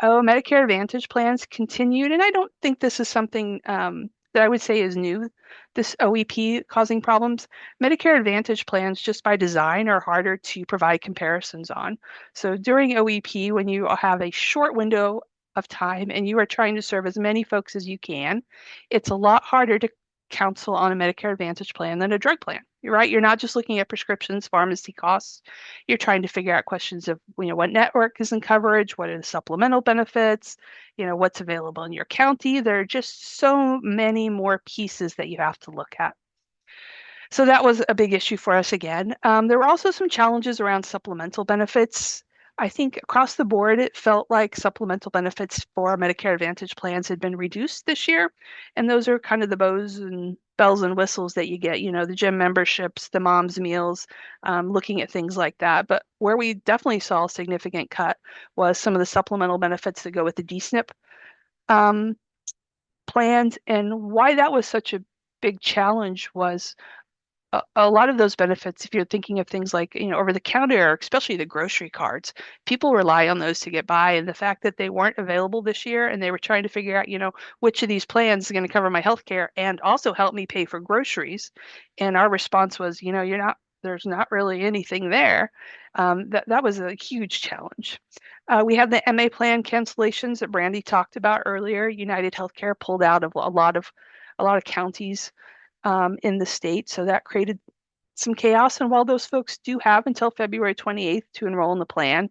Oh, Medicare Advantage plans continued, and I don't think this is something that I would say is new, this OEP causing problems. Medicare Advantage plans, just by design, are harder to provide comparisons on. So during OEP, when you have a short window of time and you are trying to serve as many folks as you can, it's a lot harder to counsel on a Medicare Advantage plan than a drug plan. You're right. You're not just looking at prescriptions, pharmacy costs. You're trying to figure out questions of, what network is in coverage, what are the supplemental benefits, what's available in your county. There are just so many more pieces that you have to look at. So that was a big issue for us again. There were also some challenges around supplemental benefits. I think across the board, it felt like supplemental benefits for Medicare Advantage plans had been reduced this year. And those are kind of the bells and whistles that you get, the gym memberships, the mom's meals, looking at things like that. But where we definitely saw a significant cut was some of the supplemental benefits that go with the DSNP plans. And why that was such a big challenge was a lot of those benefits, if you're thinking of things like, over the counter, or especially the grocery cards, people rely on those to get by. And the fact that they weren't available this year and they were trying to figure out, which of these plans is going to cover my health care and also help me pay for groceries. And our response was, you're not there's not really anything there. That was a huge challenge. We had the MA plan cancellations that Brandy talked about earlier. United Healthcare pulled out of a lot of counties in the state, so that created some chaos. And while those folks do have until February 28th to enroll in the plan,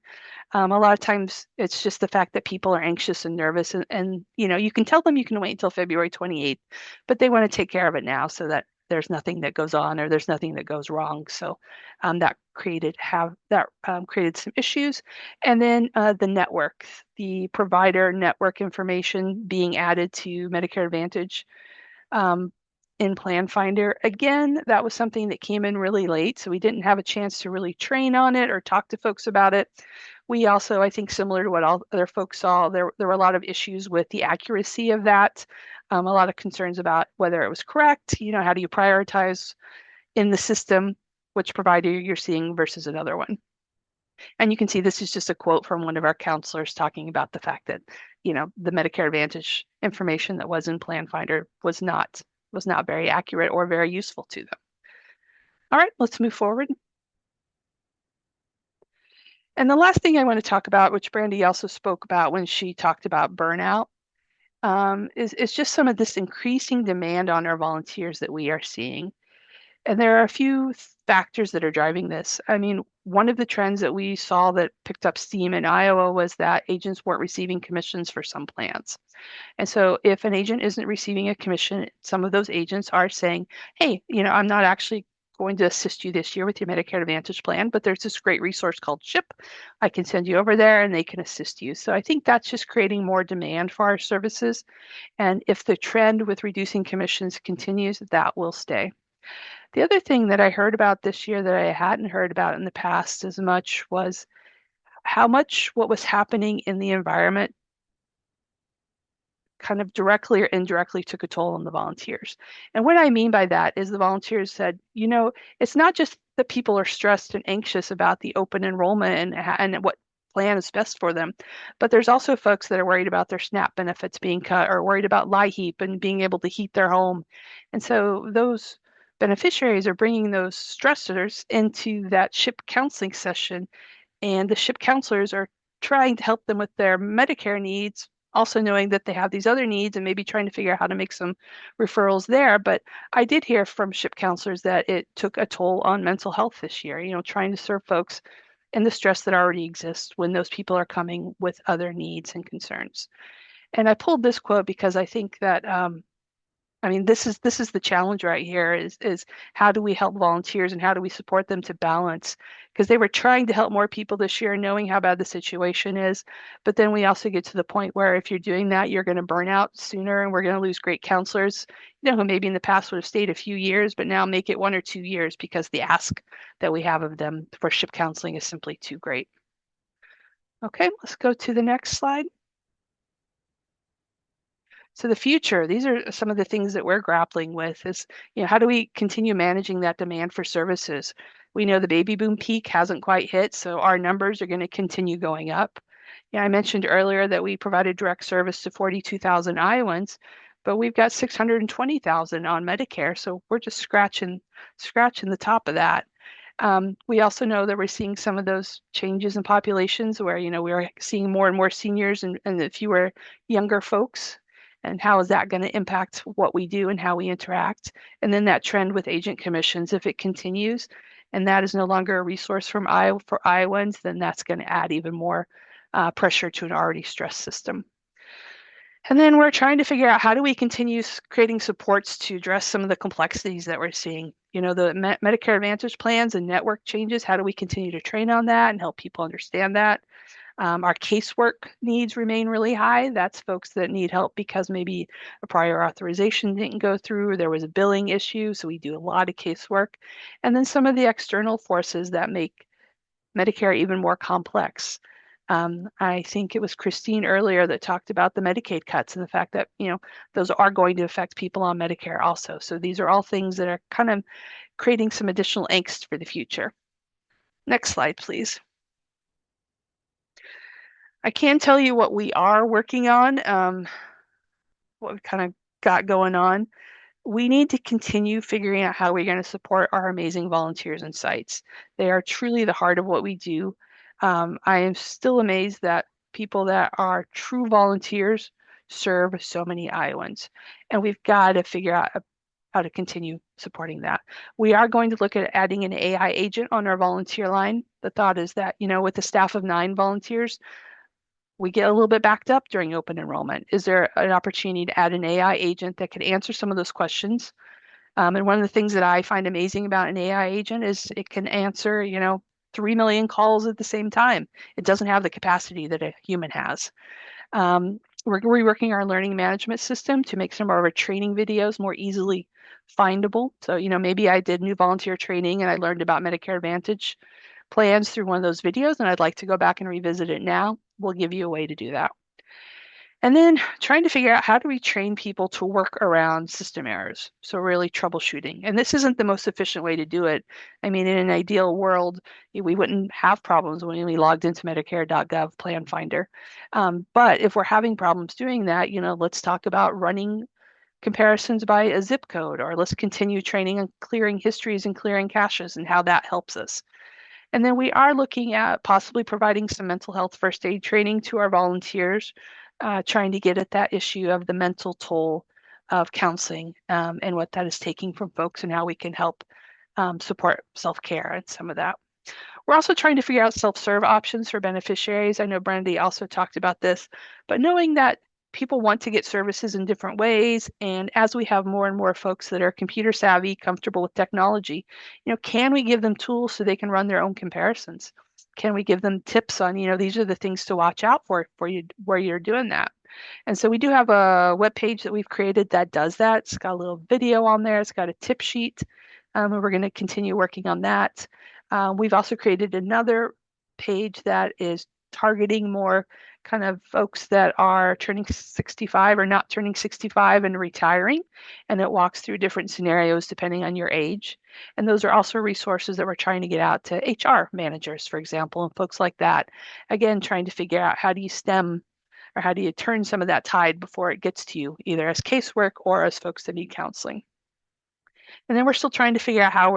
a lot of times it's just the fact that people are anxious and nervous, and you can tell them you can wait until February 28th, but they want to take care of it now so that there's nothing that goes on or there's nothing that goes wrong. So that created some issues. And then the network, the provider network information being added to Medicare Advantage in Plan Finder. Again, that was something that came in really late, so we didn't have a chance to really train on it or talk to folks about it. We also, I think, similar to what all other folks saw, there were a lot of issues with the accuracy of that, a lot of concerns about whether it was correct. How do you prioritize in the system which provider you're seeing versus another one? And you can see this is just a quote from one of our counselors talking about the fact that, the Medicare Advantage information that was in Plan Finder was not very accurate or very useful to them. All right, let's move forward. And the last thing I want to talk about, which Brandy also spoke about when she talked about burnout, is just some of this increasing demand on our volunteers that we are seeing. And there are a few factors that are driving this. I mean, one of the trends that we saw that picked up steam in Iowa was that agents weren't receiving commissions for some plans. And so if an agent isn't receiving a commission, some of those agents are saying, hey, I'm not actually going to assist you this year with your Medicare Advantage plan, but there's this great resource called CHIP. I can send you over there and they can assist you. So I think that's just creating more demand for our services. And if the trend with reducing commissions continues, that will stay. The other thing that I heard about this year that I hadn't heard about in the past as much was how much what was happening in the environment kind of directly or indirectly took a toll on the volunteers. And what I mean by that is the volunteers said, it's not just that people are stressed and anxious about the open enrollment and what plan is best for them, but there's also folks that are worried about their SNAP benefits being cut or worried about LIHEAP and being able to heat their home. And so those beneficiaries are bringing those stressors into that SHIP counseling session, and the SHIP counselors are trying to help them with their Medicare needs, also knowing that they have these other needs and maybe trying to figure out how to make some referrals there. But I did hear from SHIP counselors that it took a toll on mental health this year, trying to serve folks and the stress that already exists when those people are coming with other needs and concerns. And I pulled this quote because I think that this is the challenge right here is how do we help volunteers and how do we support them to balance? Because they were trying to help more people this year, knowing how bad the situation is. But then we also get to the point where if you're doing that, you're going to burn out sooner and we're going to lose great counselors, who maybe in the past would have stayed a few years, but now make it 1 or 2 years because the ask that we have of them for SHIP counseling is simply too great. Okay, let's go to the next slide. So the future, these are some of the things that we're grappling with is, how do we continue managing that demand for services? We know the baby boom peak hasn't quite hit, so our numbers are going to continue going up. I mentioned earlier that we provided direct service to 42,000 Iowans, but we've got 620,000 on Medicare, so we're just scratching the top of that. We also know that we're seeing some of those changes in populations where, we're seeing more and more seniors and fewer younger folks. And how is that going to impact what we do and how we interact? And then that trend with agent commissions, if it continues, and that is no longer a resource for Iowans, then that's going to add even more pressure to an already stressed system. And then we're trying to figure out how do we continue creating supports to address some of the complexities that we're seeing. The Medicare Advantage plans and network changes, how do we continue to train on that and help people understand that? Our casework needs remain really high. That's folks that need help because maybe a prior authorization didn't go through, or there was a billing issue, so we do a lot of casework. And then some of the external forces that make Medicare even more complex. I think it was Christine earlier that talked about the Medicaid cuts and the fact that, those are going to affect people on Medicare also. So these are all things that are kind of creating some additional angst for the future. Next slide, please. I can tell you what we are working on, what we kind of got going on. we need to continue figuring out how we're going to support our amazing volunteers and sites. They are truly the heart of what we do. I am still amazed that people that are true volunteers serve so many Iowans, and we've got to figure out how to continue supporting that. We are going to look at adding an AI agent on our volunteer line. The thought is that, with a staff of 9 volunteers, we get a little bit backed up during open enrollment. Is there an opportunity to add an AI agent that could answer some of those questions? And one of the things that I find amazing about an AI agent is it can answer, 3 million calls at the same time. It doesn't have the capacity that a human has. We're reworking our learning management system to make some of our training videos more easily findable. So, maybe I did new volunteer training and I learned about Medicare Advantage plans through one of those videos, and I'd like to go back and revisit it now. We'll give you a way to do that. And then trying to figure out how do we train people to work around system errors. So really troubleshooting. And this isn't the most efficient way to do it. I mean, in an ideal world, we wouldn't have problems when we logged into Medicare.gov Plan Finder. But if we're having problems doing that, let's talk about running comparisons by a zip code, or let's continue training on clearing histories and clearing caches and how that helps us. And then we are looking at possibly providing some mental health first aid training to our volunteers, trying to get at that issue of the mental toll of counseling, and what that is taking from folks and how we can help support self-care and some of that. We're also trying to figure out self-serve options for beneficiaries. I know Brandy also talked about this, but knowing that people want to get services in different ways, and as we have more and more folks that are computer savvy, comfortable with technology, can we give them tools so they can run their own comparisons? Can we give them tips on, these are the things to watch out for you where you're doing that? And so we do have a web page that we've created that does that. It's got a little video on there. It's got a tip sheet, and we're going to continue working on that. We've also created another page that is targeting more kind of folks that are turning 65 or not turning 65 and retiring, and it walks through different scenarios depending on your age. And those are also resources that we're trying to get out to HR managers, for example, and folks like that. Again, trying to figure out how do you stem or how do you turn some of that tide before it gets to you, either as casework or as folks that need counseling. And then we're still trying to figure out how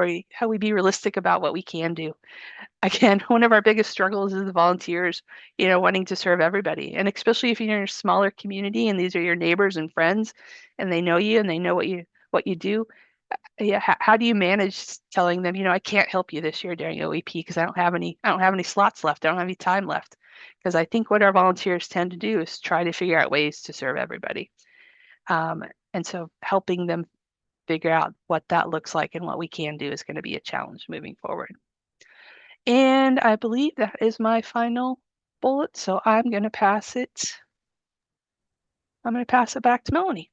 we be realistic about what we can do. Again, one of our biggest struggles is the volunteers, wanting to serve everybody. And especially if you're in a smaller community and these are your neighbors and friends and they know you and they know what you do. Yeah, how do you manage telling them, I can't help you this year during OEP because I don't have any slots left. I don't have any time left. Because I think what our volunteers tend to do is try to figure out ways to serve everybody. And so helping them figure out what that looks like and what we can do is going to be a challenge moving forward. And I believe that is my final bullet. So I'm going to pass it back to Melanie.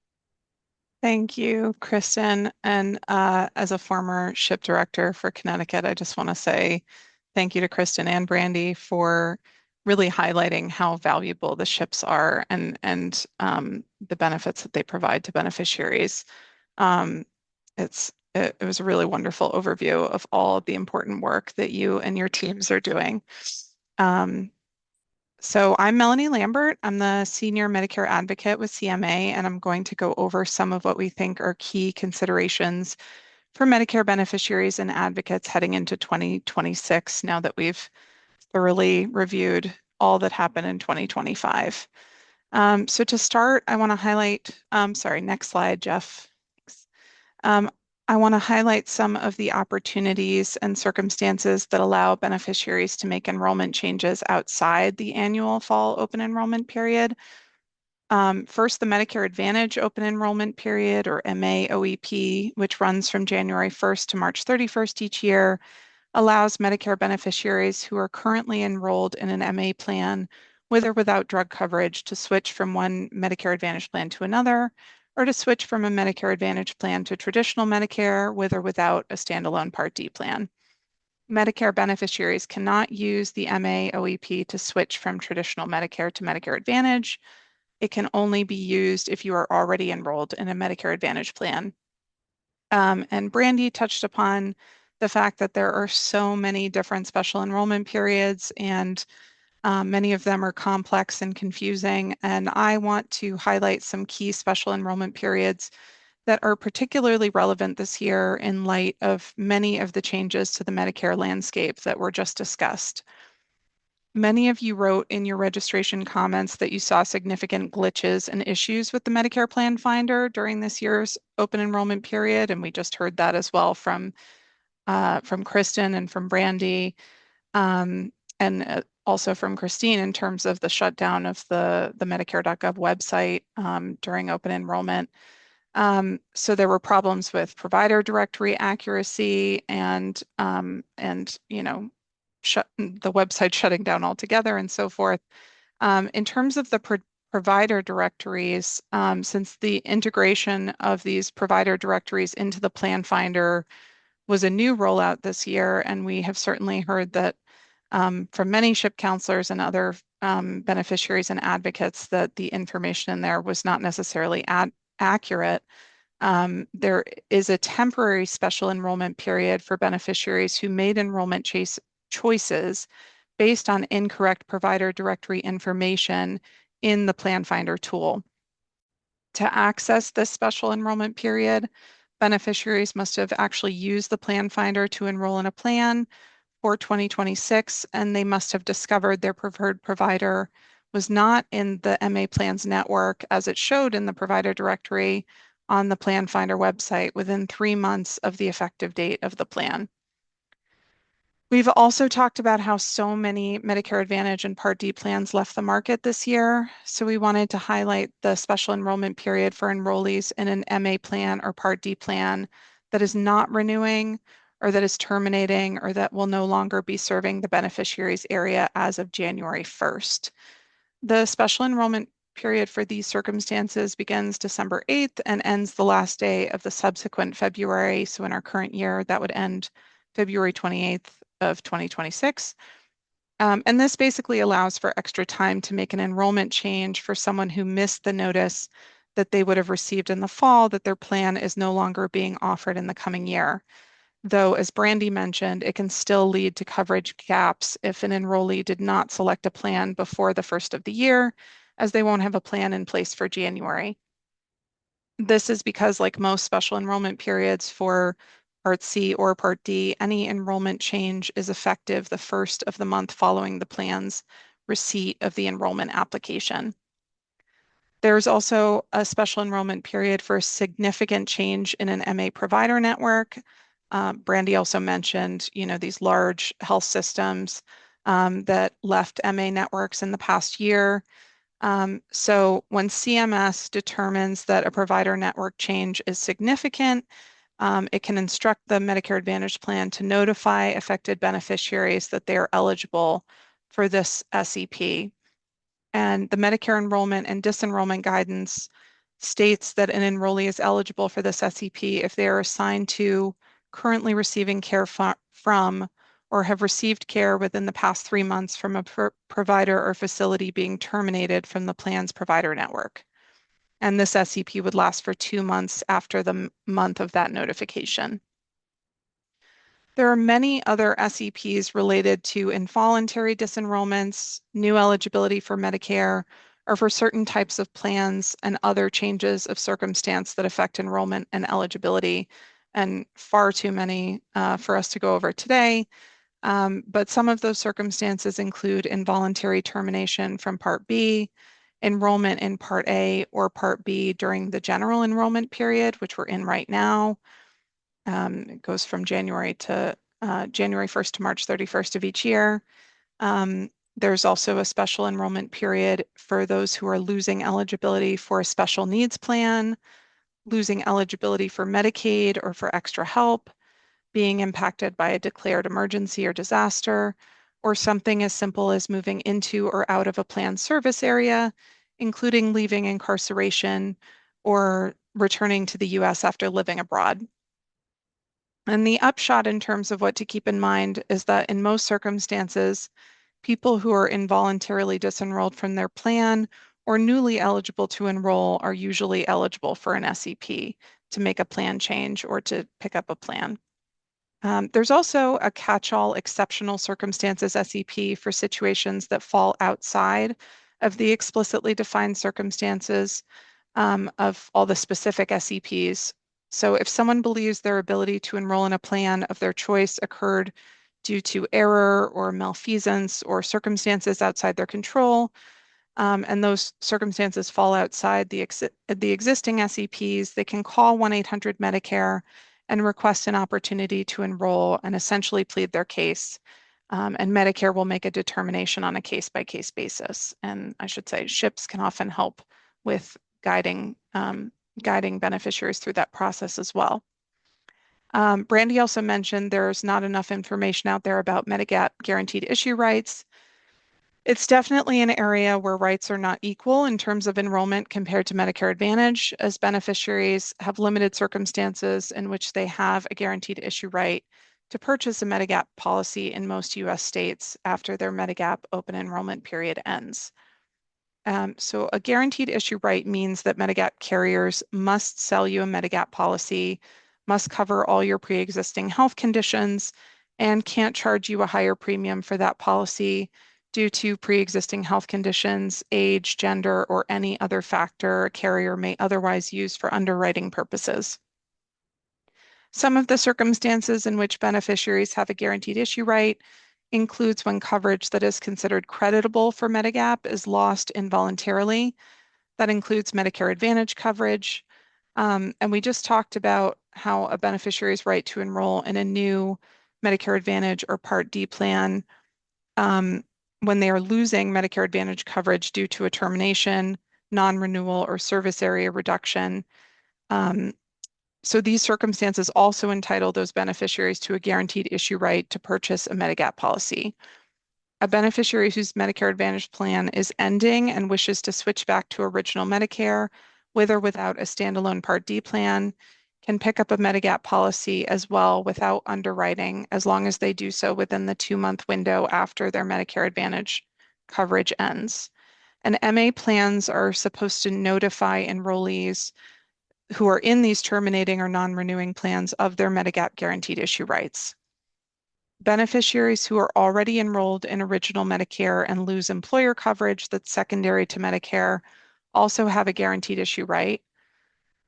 Thank you, Kristen. And as a former SHIP director for Connecticut, I just want to say thank you to Kristen and Brandy for really highlighting how valuable the SHIPs are and the benefits that they provide to beneficiaries. It was a really wonderful overview of all of the important work that you and your teams are doing. So I'm Melanie Lambert. I'm the Senior Medicare Advocate with CMA, and I'm going to go over some of what we think are key considerations for Medicare beneficiaries and advocates heading into 2026, now that we've thoroughly reviewed all that happened in 2025. So to start, I want to highlight, sorry, next slide, Jeff. I want to highlight some of the opportunities and circumstances that allow beneficiaries to make enrollment changes outside the annual fall open enrollment period. First, the Medicare Advantage open enrollment period, or MA-OEP, which runs from January 1st to March 31st each year, allows Medicare beneficiaries who are currently enrolled in an MA plan with or without drug coverage to switch from one Medicare Advantage plan to another, or to switch from a Medicare Advantage plan to traditional Medicare with or without a standalone Part D plan. Medicare beneficiaries cannot use the MA-OEP to switch from traditional Medicare to Medicare Advantage. It can only be used if you are already enrolled in a Medicare Advantage plan. And Brandy touched upon the fact that there are so many different special enrollment periods, and many of them are complex and confusing. And I want to highlight some key special enrollment periods that are particularly relevant this year in light of many of the changes to the Medicare landscape that were just discussed. Many of you wrote in your registration comments that you saw significant glitches and issues with the Medicare Plan Finder during this year's open enrollment period, and we just heard that as well from Kristen and from Brandy, and also from Christine in terms of the shutdown of the Medicare.gov website during open enrollment. So there were problems with provider directory accuracy and the website shutting down altogether and so forth. In terms of the provider directories, since the integration of these provider directories into the Plan Finder was a new rollout this year, and we have certainly heard that from many SHIP counselors and other beneficiaries and advocates that the information in there was not necessarily accurate. There is a temporary special enrollment period for beneficiaries who made enrollment choices based on incorrect provider directory information in the Plan Finder tool. To access this special enrollment period, beneficiaries must have actually used the Plan Finder to enroll in a plan for 2026, and they must have discovered their preferred provider was not in the MA Plans network as it showed in the provider directory on the Plan Finder website within 3 months of the effective date of the plan. We've also talked about how so many Medicare Advantage and Part D plans left the market this year. So we wanted to highlight the special enrollment period for enrollees in an MA plan or Part D plan that is not renewing or that is terminating or that will no longer be serving the beneficiaries area as of January 1st. The special enrollment period for these circumstances begins December 8th and ends the last day of the subsequent February. So in our current year, that would end February 28th of 2026. And this basically allows for extra time to make an enrollment change for someone who missed the notice that they would have received in the fall that their plan is no longer being offered in the coming year. Though, as Brandy mentioned, it can still lead to coverage gaps if an enrollee did not select a plan before the first of the year, as they won't have a plan in place for January. This is because, like most special enrollment periods for Part C or Part D, any enrollment change is effective the first of the month following the plan's receipt of the enrollment application. There's also a special enrollment period for a significant change in an MA provider network. Brandy also mentioned, these large health systems that left MA networks in the past year. So when CMS determines that a provider network change is significant, it can instruct the Medicare Advantage plan to notify affected beneficiaries that they are eligible for this SEP. And the Medicare enrollment and disenrollment guidance states that an enrollee is eligible for this SEP if they are assigned to, currently receiving care from, or have received care within the past 3 months from a provider or facility being terminated from the plan's provider network. And this SEP would last for 2 months after the month of that notification. There are many other SEPs related to involuntary disenrollments, new eligibility for Medicare, or for certain types of plans and other changes of circumstance that affect enrollment and eligibility, and far too many for us to go over today. But some of those circumstances include involuntary termination from Part B, enrollment in Part A or Part B during the general enrollment period, which we're in right now. It goes from January 1st to March 31st of each year. There's also a special enrollment period for those who are losing eligibility for a special needs plan, losing eligibility for Medicaid or for extra help, being impacted by a declared emergency or disaster, or something as simple as moving into or out of a planned service area, including leaving incarceration or returning to the US after living abroad. And the upshot in terms of what to keep in mind is that in most circumstances, people who are involuntarily disenrolled from their plan or newly eligible to enroll are usually eligible for an SEP to make a plan change or to pick up a plan. There's also a catch-all exceptional circumstances SEP for situations that fall outside of the explicitly defined circumstances of all the specific SEPs So if someone believes their ability to enroll in a plan of their choice occurred due to error or malfeasance or circumstances outside their control, and those circumstances fall outside the existing SEPs, they can call 1-800-Medicare and request an opportunity to enroll and essentially plead their case. And Medicare will make a determination on a case-by-case basis. And I should say SHIPs can often help with guiding beneficiaries through that process as well. Brandy also mentioned there's not enough information out there about Medigap guaranteed issue rights. It's definitely an area where rights are not equal in terms of enrollment compared to Medicare Advantage, as beneficiaries have limited circumstances in which they have a guaranteed issue right to purchase a Medigap policy in most U.S. states after their Medigap open enrollment period ends. So a guaranteed issue right means that Medigap carriers must sell you a Medigap policy, must cover all your pre-existing health conditions, and can't charge you a higher premium for that policy due to pre-existing health conditions, age, gender, or any other factor a carrier may otherwise use for underwriting purposes. Some of the circumstances in which beneficiaries have a guaranteed issue right includes when coverage that is considered creditable for Medigap is lost involuntarily. That includes Medicare Advantage coverage. And we just talked about how a beneficiary's right to enroll in a new Medicare Advantage or Part D plan when they are losing Medicare Advantage coverage due to a termination, non-renewal, or service area reduction. So these circumstances also entitle those beneficiaries to a guaranteed issue right to purchase a Medigap policy. A beneficiary whose Medicare Advantage plan is ending and wishes to switch back to original Medicare with or without a standalone Part D plan can pick up a Medigap policy as well without underwriting, as long as they do so within the 2-month window after their Medicare Advantage coverage ends. And MA plans are supposed to notify enrollees who are in these terminating or non-renewing plans of their Medigap guaranteed issue rights. Beneficiaries who are already enrolled in original Medicare and lose employer coverage that's secondary to Medicare also have a guaranteed issue right.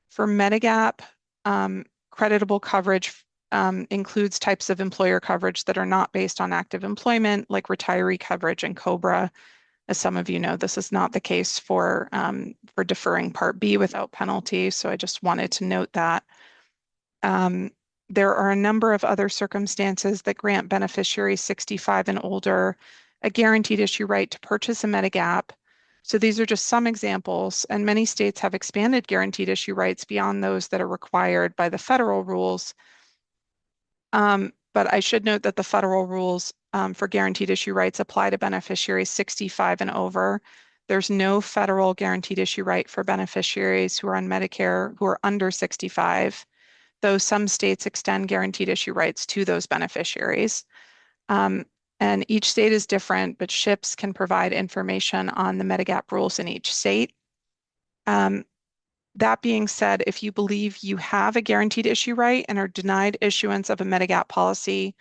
For Medigap, creditable coverage includes types of employer coverage that are not based on active employment, like retiree coverage and COBRA. As some of you know, this is not the case for deferring Part B without penalty, so I just wanted to note that. There are a number of other circumstances that grant beneficiaries 65 and older a guaranteed issue right to purchase a Medigap. So these are just some examples, and many states have expanded guaranteed issue rights beyond those that are required by the federal rules. But I should note that the federal rules for guaranteed issue rights apply to beneficiaries 65 and over. There's no federal guaranteed issue right for beneficiaries who are on Medicare who are under 65, though some states extend guaranteed issue rights to those beneficiaries. And each state is different, but SHIPs can provide information on the Medigap rules in each state. That being said, if you believe you have a guaranteed issue right and are denied issuance of a Medigap policy,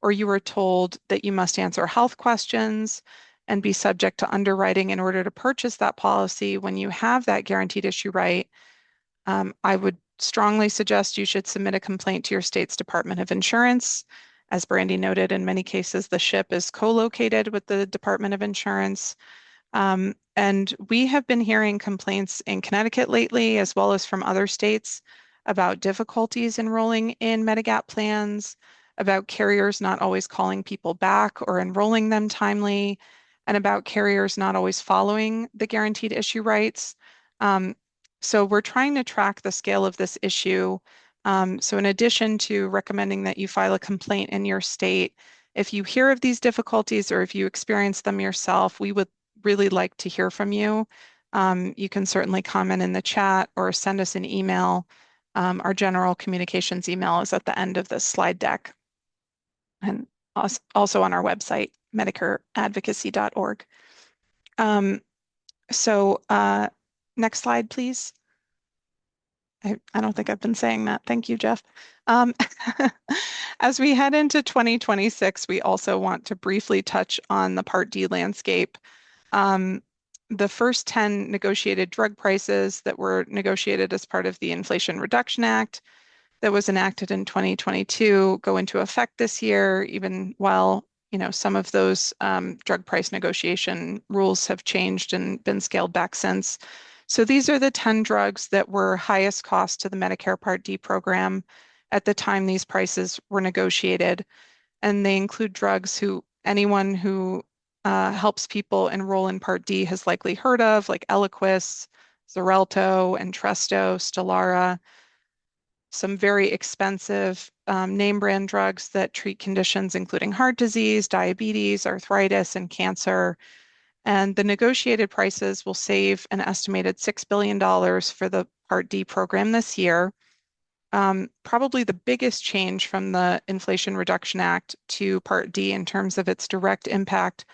or you are told that you must answer health questions and be subject to underwriting in order to purchase that policy when you have that guaranteed issue right, I would strongly suggest you should submit a complaint to your state's Department of Insurance. As Brandy noted, in many cases, the SHIP is co-located with the Department of Insurance. And we have been hearing complaints in Connecticut lately, as well as from other states, about difficulties enrolling in Medigap plans, about carriers not always calling people back or enrolling them timely, and about carriers not always following the guaranteed issue rights. So we're trying to track the scale of this issue. So in addition to recommending that you file a complaint in your state, if you hear of these difficulties or if you experience them yourself, we would really like to hear from you. You can certainly comment in the chat or send us an email. Our general communications email is at the end of the slide deck and also on our website, medicareadvocacy.org. Next slide, please. I don't think I've been saying that. Thank you, Jeff. As we head into 2026, we also want to briefly touch on the Part D landscape. The first 10 negotiated drug prices that were negotiated as part of the Inflation Reduction Act that was enacted in 2022 go into effect this year, even while some of those drug price negotiation rules have changed and been scaled back since. So these are the 10 drugs that were highest cost to the Medicare Part D program at the time these prices were negotiated. And they include drugs who anyone who helps people enroll in Part D has likely heard of, like Eliquis, Xarelto, Entresto, Stelara, some very expensive name brand drugs that treat conditions including heart disease, diabetes, arthritis, and cancer. And the negotiated prices will save an estimated $6 billion for the Part D program this year. Probably the biggest change from the Inflation Reduction Act to Part D in terms of its direct impact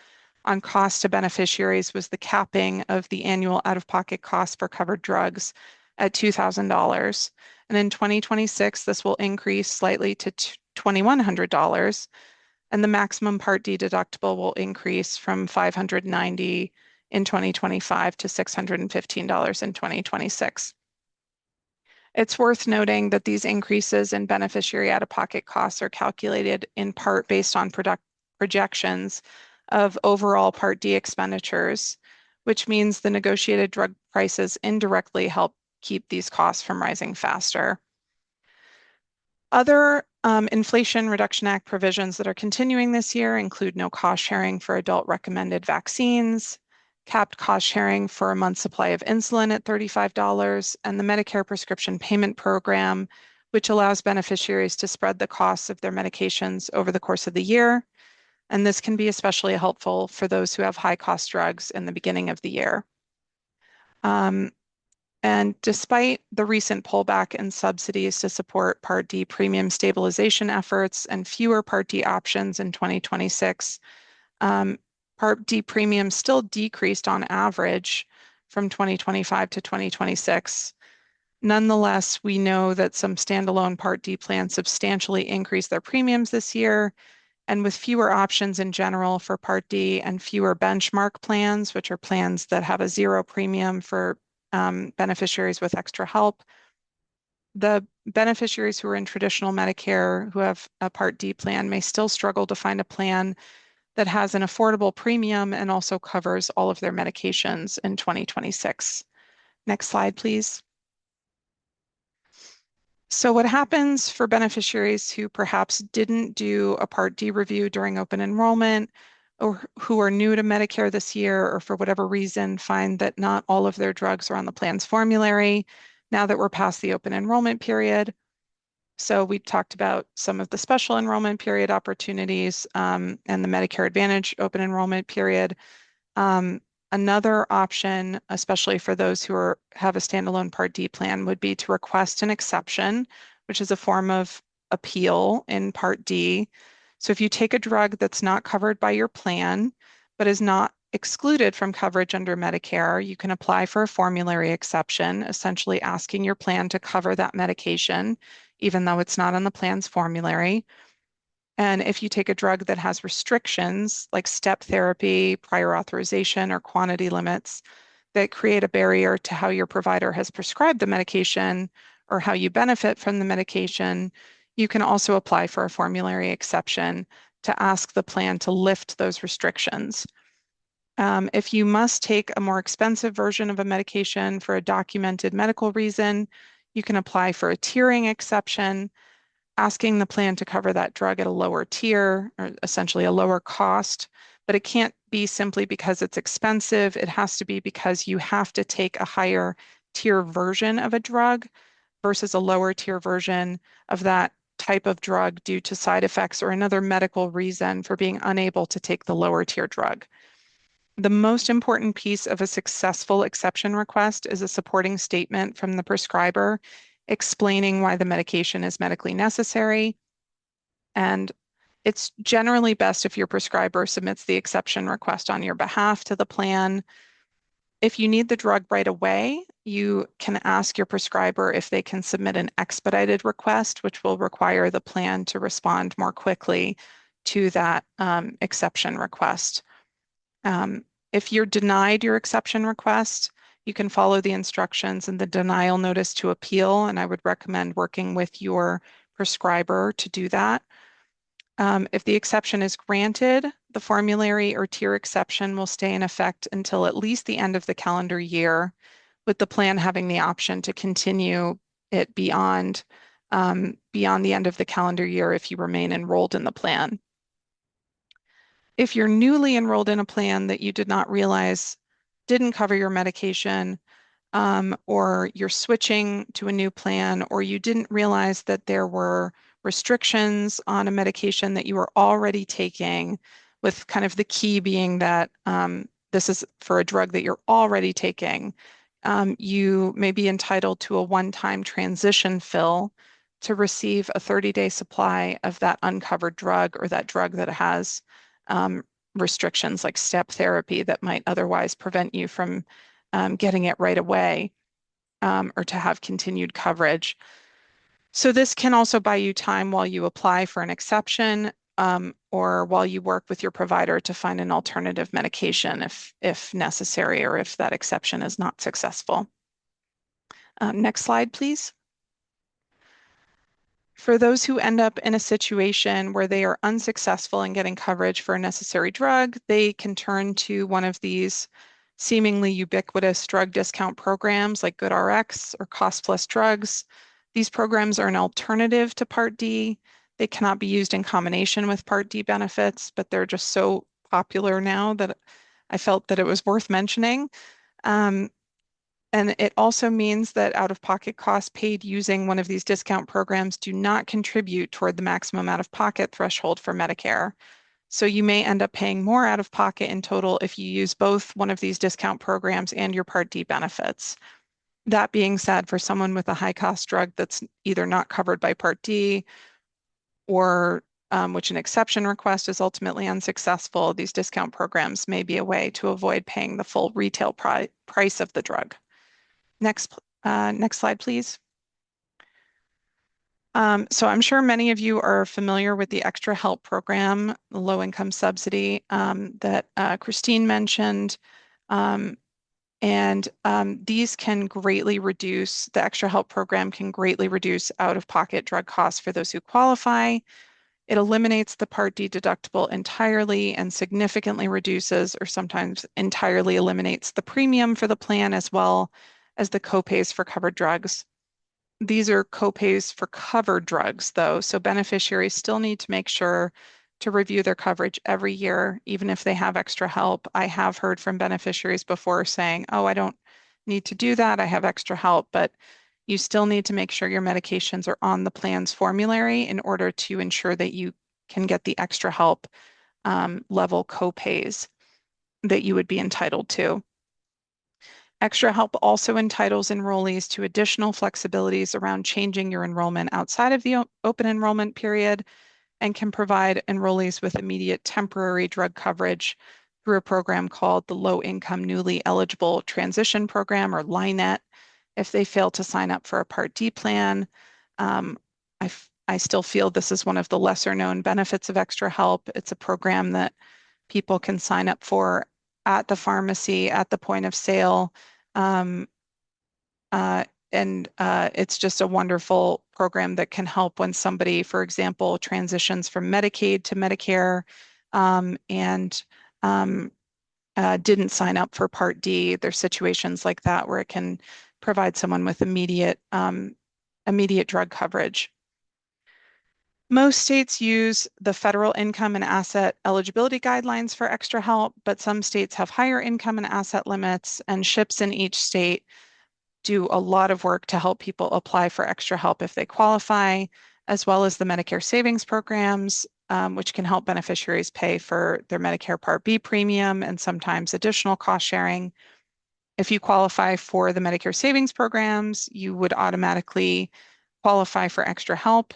on cost to beneficiaries was the capping of the annual out-of-pocket cost for covered drugs at $2,000. And in 2026, this will increase slightly to $2,100. And the maximum Part D deductible will increase from $590 in 2025 to $615 in 2026. It's worth noting that these increases in beneficiary out-of-pocket costs are calculated in part based on projections of overall Part D expenditures, which means the negotiated drug prices indirectly help keep these costs from rising faster. Other Inflation Reduction Act provisions that are continuing this year include no cost sharing for adult recommended vaccines, capped cost sharing for a month's supply of insulin at $35, and the Medicare Prescription Payment Program, which allows beneficiaries to spread the costs of their medications over the course of the year. And this can be especially helpful for those who have high-cost drugs in the beginning of the year. And despite the recent pullback in subsidies to support Part D premium stabilization efforts and fewer Part D options in 2026, Part D premiums still decreased on average from 2025 to 2026. Nonetheless, we know that some standalone Part D plans substantially increased their premiums this year, and with fewer options in general for Part D and fewer benchmark plans, which are plans that have a zero premium for beneficiaries with extra help, the beneficiaries who are in traditional Medicare who have a Part D plan may still struggle to find a plan that has an affordable premium and also covers all of their medications in 2026. Next slide, please. So what happens for beneficiaries who perhaps didn't do a Part D review during open enrollment, or who are new to Medicare this year, or for whatever reason find that not all of their drugs are on the plan's formulary now that we're past the open enrollment period? So we talked about some of the special enrollment period opportunities and the Medicare Advantage open enrollment period. Another option, especially for those who have a standalone Part D plan, would be to request an exception, which is a form of appeal in Part D. So if you take a drug that's not covered by your plan, but is not excluded from coverage under Medicare, you can apply for a formulary exception, essentially asking your plan to cover that medication, even though it's not on the plan's formulary. And if you take a drug that has restrictions like step therapy, prior authorization, or quantity limits that create a barrier to how your provider has prescribed the medication or how you benefit from the medication, you can also apply for a formulary exception to ask the plan to lift those restrictions. If you must take a more expensive version of a medication for a documented medical reason, you can apply for a tiering exception, asking the plan to cover that drug at a lower tier, or essentially a lower cost. But it can't be simply because it's expensive. It has to be because you have to take a higher tier version of a drug versus a lower tier version of that type of drug due to side effects or another medical reason for being unable to take the lower tier drug. The most important piece of a successful exception request is a supporting statement from the prescriber explaining why the medication is medically necessary. And it's generally best if your prescriber submits the exception request on your behalf to the plan. If you need the drug right away, you can ask your prescriber if they can submit an expedited request, which will require the plan to respond more quickly to that exception request. If you're denied your exception request, You can follow the instructions and the denial notice to appeal, and I would recommend working with your prescriber to do that. If the exception is granted, the formulary or tier exception will stay in effect until at least the end of the calendar year, with the plan having the option to continue it beyond the end of the calendar year if you remain enrolled in the plan. If you're newly enrolled in a plan that you did not realize didn't cover your medication, or you're switching to a new plan, or you didn't realize that there were restrictions on a medication that you were already taking, with kind of the key being that this is for a drug that you're already taking, you may be entitled to a one-time transition fill to receive a 30-day supply of that uncovered drug, or that drug that has restrictions like step therapy that might otherwise prevent you from getting it right away, or to have continued coverage. So this can also buy you time while you apply for an exception, or while you work with your provider to find an alternative medication if necessary, or if that exception is not successful. Next slide, please. For those who end up in a situation where they are unsuccessful in getting coverage for a necessary drug, they can turn to one of these seemingly ubiquitous drug discount programs like GoodRx or Cost Plus Drugs. These programs are an alternative to Part D. They cannot be used in combination with Part D benefits, but they're just so popular now that I felt that it was worth mentioning. And it also means that out-of-pocket costs paid using one of these discount programs do not contribute toward the maximum out-of-pocket threshold for Medicare. So you may end up paying more out-of-pocket in total if you use both one of these discount programs and your Part D benefits. That being said, for someone with a high-cost drug that's either not covered by Part D, or which an exception request is ultimately unsuccessful, these discount programs may be a way to avoid paying the full retail price of the drug. Next slide, please. So I'm sure many of you are familiar with the Extra Help program, the low-income subsidy that Christine mentioned. These can greatly reduce, the Extra Help program can greatly reduce out-of-pocket drug costs for those who qualify. It eliminates the Part D deductible entirely and significantly reduces, or sometimes entirely eliminates, the premium for the plan, as well as the copays for covered drugs. These are copays for covered drugs, though, so beneficiaries still need to make sure to review their coverage every year, even if they have Extra Help. I have heard from beneficiaries before saying, oh, I don't need to do that, I have Extra Help, but you still need to make sure your medications are on the plan's formulary in order to ensure that you can get the Extra Help level copays that you would be entitled to. Extra Help also entitles enrollees to additional flexibilities around changing your enrollment outside of the open enrollment period, and can provide enrollees with immediate temporary drug coverage through a program called the Low Income Newly Eligible Transition Program, or LINET, if they fail to sign up for a Part D plan. I still feel this is one of the lesser known benefits of Extra Help. It's a program that people can sign up for at the pharmacy, at the point of sale. It's just a wonderful program that can help when somebody, for example, transitions from Medicaid to Medicare, didn't sign up for Part D. There's situations like that where it can provide someone with immediate drug coverage. Most states use the federal income and asset eligibility guidelines for Extra Help, but some states have higher income and asset limits, and SHIPs in each state do a lot of work to help people apply for Extra Help if they qualify, as well as the Medicare savings programs, which can help beneficiaries pay for their Medicare Part B premium and sometimes additional cost sharing. If you qualify for the Medicare savings programs, you would automatically qualify for Extra Help.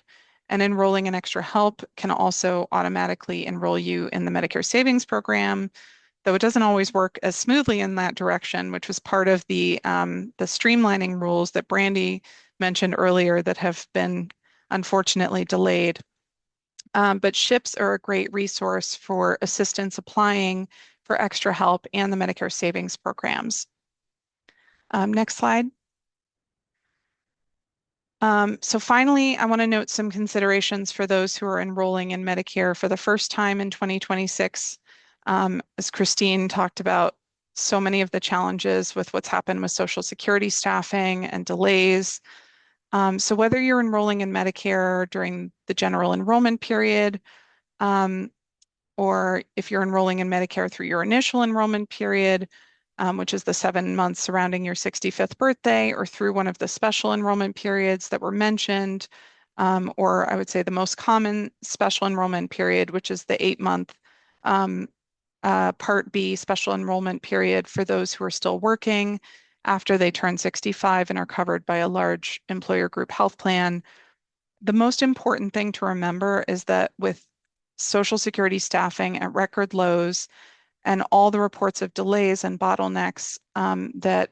And enrolling in Extra Help can also automatically enroll you in the Medicare savings program, though it doesn't always work as smoothly in that direction, which was part of the streamlining rules that Brandy mentioned earlier that have been unfortunately delayed. But SHIPs are a great resource for assistance applying for Extra Help and the Medicare savings programs. Next slide. So finally, I want to note some considerations for those who are enrolling in Medicare for the first time in 2026. As Christine talked about, so many of the challenges with what's happened with Social Security staffing and delays. So whether you're enrolling in Medicare during the general enrollment period, or if you're enrolling in Medicare through your initial enrollment period, which is the 7 months surrounding your 65th birthday, or through one of the special enrollment periods that were mentioned, or I would say the most common special enrollment period, which is the 8-month Part B special enrollment period for those who are still working after they turn 65 and are covered by a large employer group health plan. The most important thing to remember is that with Social Security staffing at record lows and all the reports of delays and bottlenecks that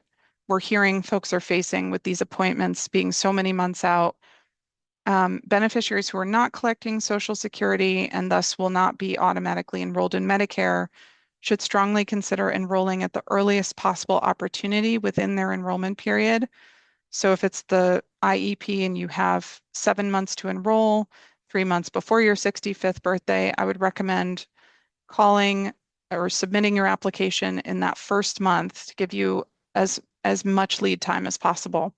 we're hearing folks are facing with these appointments being so many months out, beneficiaries who are not collecting Social Security and thus will not be automatically enrolled in Medicare should strongly consider enrolling at the earliest possible opportunity within their enrollment period. So if it's the IEP and you have 7 months to enroll, 3 months before your 65th birthday, I would recommend calling or submitting your application in that first month to give you as much lead time as possible.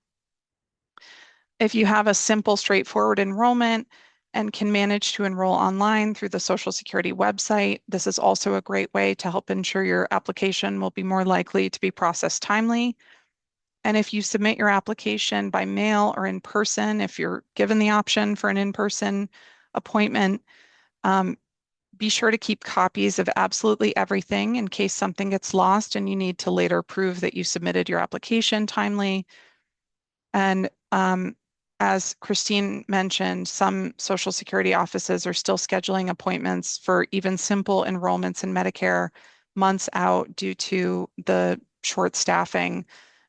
If you have a simple, straightforward enrollment and can manage to enroll online through the Social Security website, this is also a great way to help ensure your application will be more likely to be processed timely. And if you submit your application by mail or in person, if you're given the option for an in-person appointment, be sure to keep copies of absolutely everything in case something gets lost and you need to later prove that you submitted your application timely. And as Christine mentioned, some Social Security offices are still scheduling appointments for even simple enrollments in Medicare months out due to the short staffing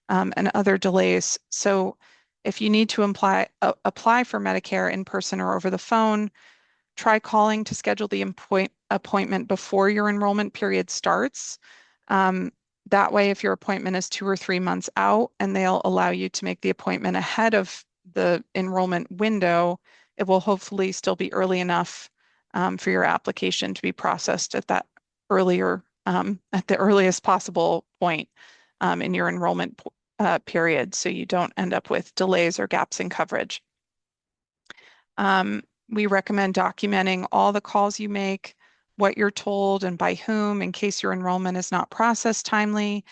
and other delays. So if you need to apply for Medicare in person or over the phone, try calling to schedule the appointment before your enrollment period starts. That way, if your appointment is 2 or 3 months out and they'll allow you to make the appointment ahead of the enrollment window, it will hopefully still be early enough for your application to be processed at that earlier, at the earliest possible point in your enrollment period, so you don't end up with delays or gaps in coverage. We recommend documenting all the calls you make, what you're told and by whom in case your enrollment is not processed timely.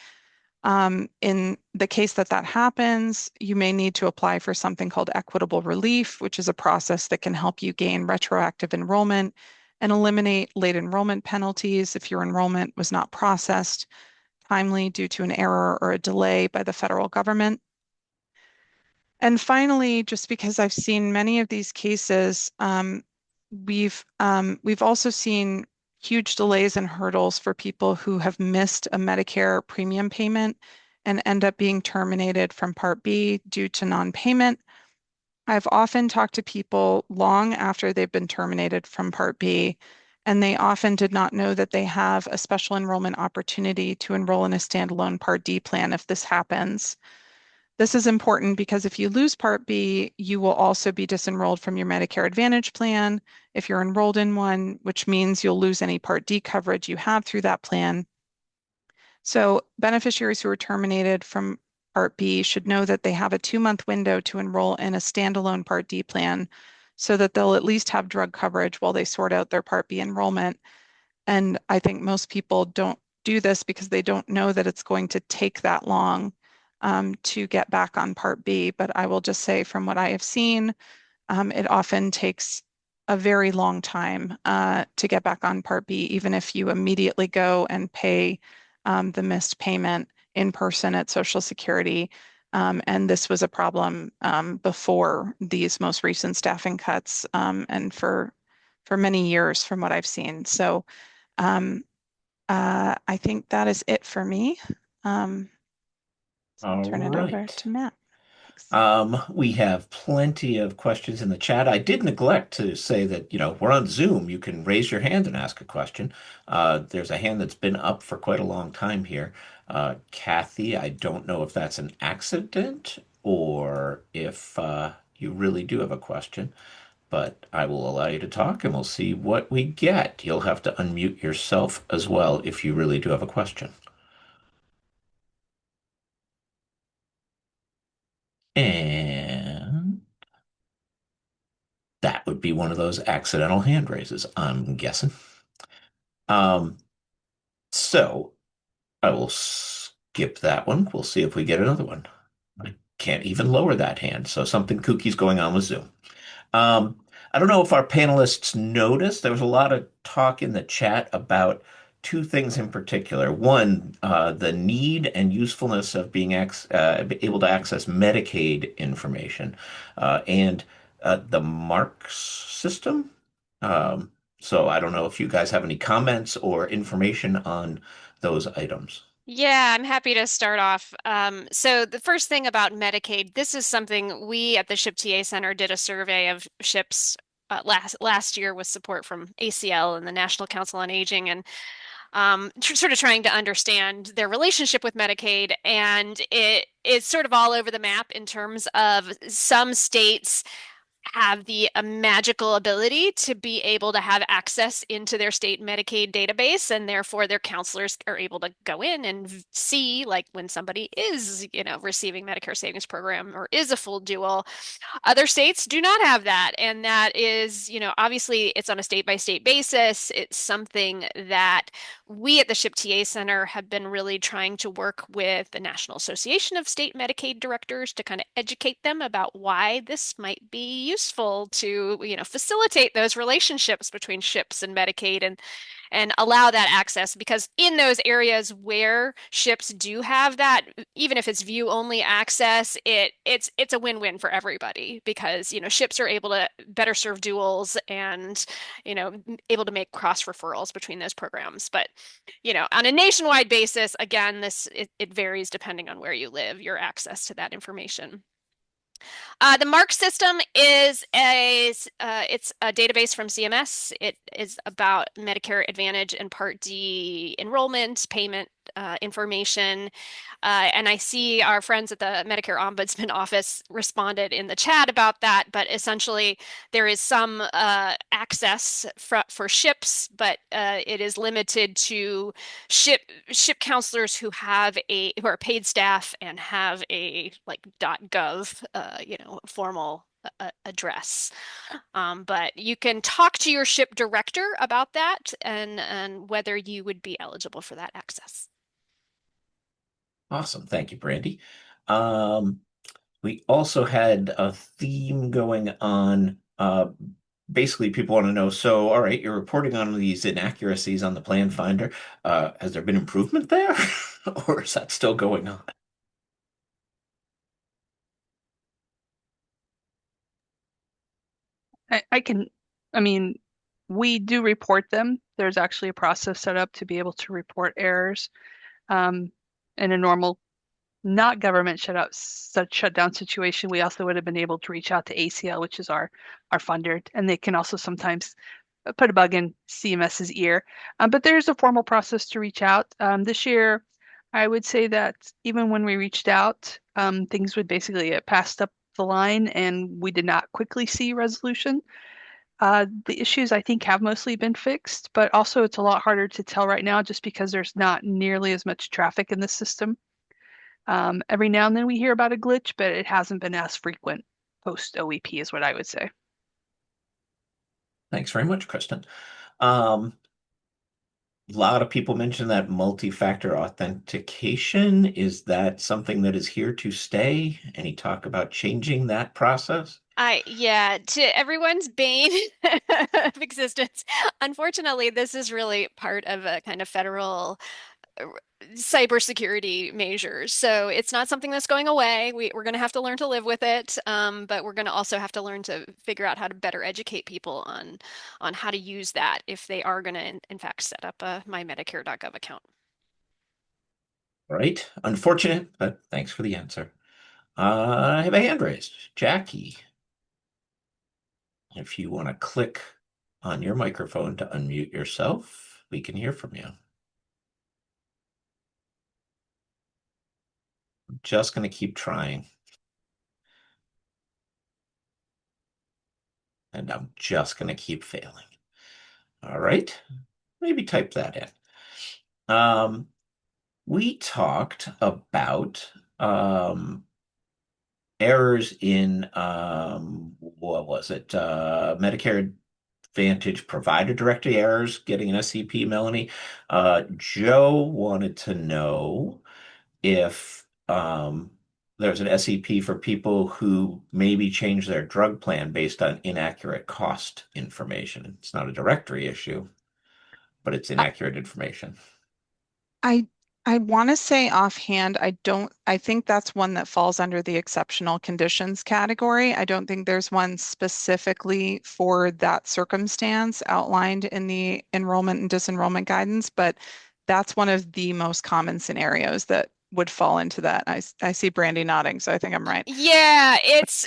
In the case that happens, you may need to apply for something called equitable relief, which is a process that can help you gain retroactive enrollment and eliminate late enrollment penalties if your enrollment was not processed timely due to an error or a delay by the federal government. And finally, just because I've seen many of these cases, we've also seen huge delays and hurdles for people who have missed a Medicare premium payment and end up being terminated from Part B due to non-payment. I've often talked to people long after they've been terminated from Part B, and they often did not know that they have a special enrollment opportunity to enroll in a standalone Part D plan if this happens. This is important because if you lose Part B, you will also be disenrolled from your Medicare Advantage plan if you're enrolled in one, which means you'll lose any Part D coverage you have through that plan. So beneficiaries who are terminated from Part B should know that they have a 2-month window to enroll in a standalone Part D plan so that they'll at least have drug coverage while they sort out their Part B enrollment. And I think most people don't do this because they don't know that it's going to take that long to get back on Part B. But I will just say from what I have seen, it often takes a very long time to get back on Part B, even if you immediately go and pay the missed payment in person at Social Security. And this was a problem before these most recent staffing cuts and for many years from what I've seen. So I think that is it for me. So I'll All turn it over right. to Matt. We have plenty of questions in the chat. I did neglect to say that, we're on Zoom. You can raise your hand and ask a question. There's a hand that's been up for quite a long time here. Kathy, I don't know if that's an accident or if you really do have a question, but I will allow you to talk and we'll see what we get. You'll have to unmute yourself as well if you really do have a question. And that would be one of those accidental hand raises, I'm guessing. Um, so I will skip that one. We'll see if we get another one. I can't even lower that hand, so something kooky's going on with Zoom. Um, I don't know if our panelists noticed, there was a lot of talk in the chat about two things in particular. One, the need and usefulness of being able to access Medicaid information, and the marks system. Um, so I don't know if you guys have any comments or information on those items. Yeah, I'm happy to start off. So the first thing about Medicaid, this is something we at the SHIP TA Center did a survey of SHIPs last year with support from ACL and the National Council on Aging, and sort of trying to understand their relationship with Medicaid. And it's sort of all over the map in terms of some states have the magical ability to be able to have access into their state Medicaid database, and therefore their counselors are able to go in and see, like, when somebody is, receiving Medicare Savings Program or is a full dual. Other states do not have that, and that is, obviously it's on a state by state basis. It's something that we at the SHIP TA Center have been really trying to work with the National Association of State Medicaid Directors to kind of educate them about why this might be useful to, facilitate those relationships between SHIPs and Medicaid, and allow that access, because in those areas where SHIPs do have that, even if it's view only access, it's a win-win for everybody, because SHIPs are able to better serve duals and able to make cross referrals between those programs. But on a nationwide basis, again, it varies depending on where you live, your access to that information. The MARC system is it's a database from CMS. It is about Medicare Advantage and Part D enrollment, payment information. And I see our friends at the Medicare Ombudsman Office responded in the chat about that, but essentially there is some access for SHIPs, but it is limited to SHIP counselors who are paid staff and have a like .gov formal address. But you can talk to your SHIP director about that and whether you would be eligible for that access. Awesome. Thank you, Brandy. We also had a theme going on. Basically, people want to know, so, all right, you're reporting on these inaccuracies on the plan finder. Has there been improvement there? Or is that still going on? I mean, we do report them. There's actually a process set up to be able to report errors. In a normal, not government shutdown situation, we also would have been able to reach out to ACL, which is our funder, and they can also sometimes put a bug in CMS's ear. But there's a formal process to reach out. This year, I would say that even when we reached out, things would basically get passed up the line, and we did not quickly see resolution. The issues I think have mostly been fixed, but also it's a lot harder to tell right now just because there's not nearly as much traffic in the system. Every now and then we hear about a glitch, but it hasn't been as frequent post OEP is what I would say. Thanks very much, Kristen. A lot of people mention that multi-factor authentication. Is that something that is here to stay? Any talk about changing that process? Yeah, to everyone's bane of existence. Unfortunately, this is really part of a kind of federal cybersecurity measures. So it's not something that's going away. We're going to have to learn to live with it, but we're going to also have to learn to figure out how to better educate people on how to use that if they are going to, in fact, set up a mymedicare.gov account. Right. Unfortunate, but thanks for the answer. I have a hand raised. Jackie, if you want to click on your microphone to unmute yourself, we can hear from you. I'm just going to keep trying. And I'm just going to keep failing. All right. Maybe type that in. We talked about errors in what was it? Medicare Advantage provider directory errors getting an SCP, Melanie. Joe wanted to know if there's an SEP for people who maybe change their drug plan based on inaccurate cost information. It's not a directory issue, but it's inaccurate information. I I want to say offhand, I think that's one that falls under the exceptional conditions category. I don't think there's one specifically for that circumstance outlined in the enrollment and disenrollment guidance, but that's one of the most common scenarios that would fall into that. I see Brandy nodding, so I think I'm right. Yeah, it's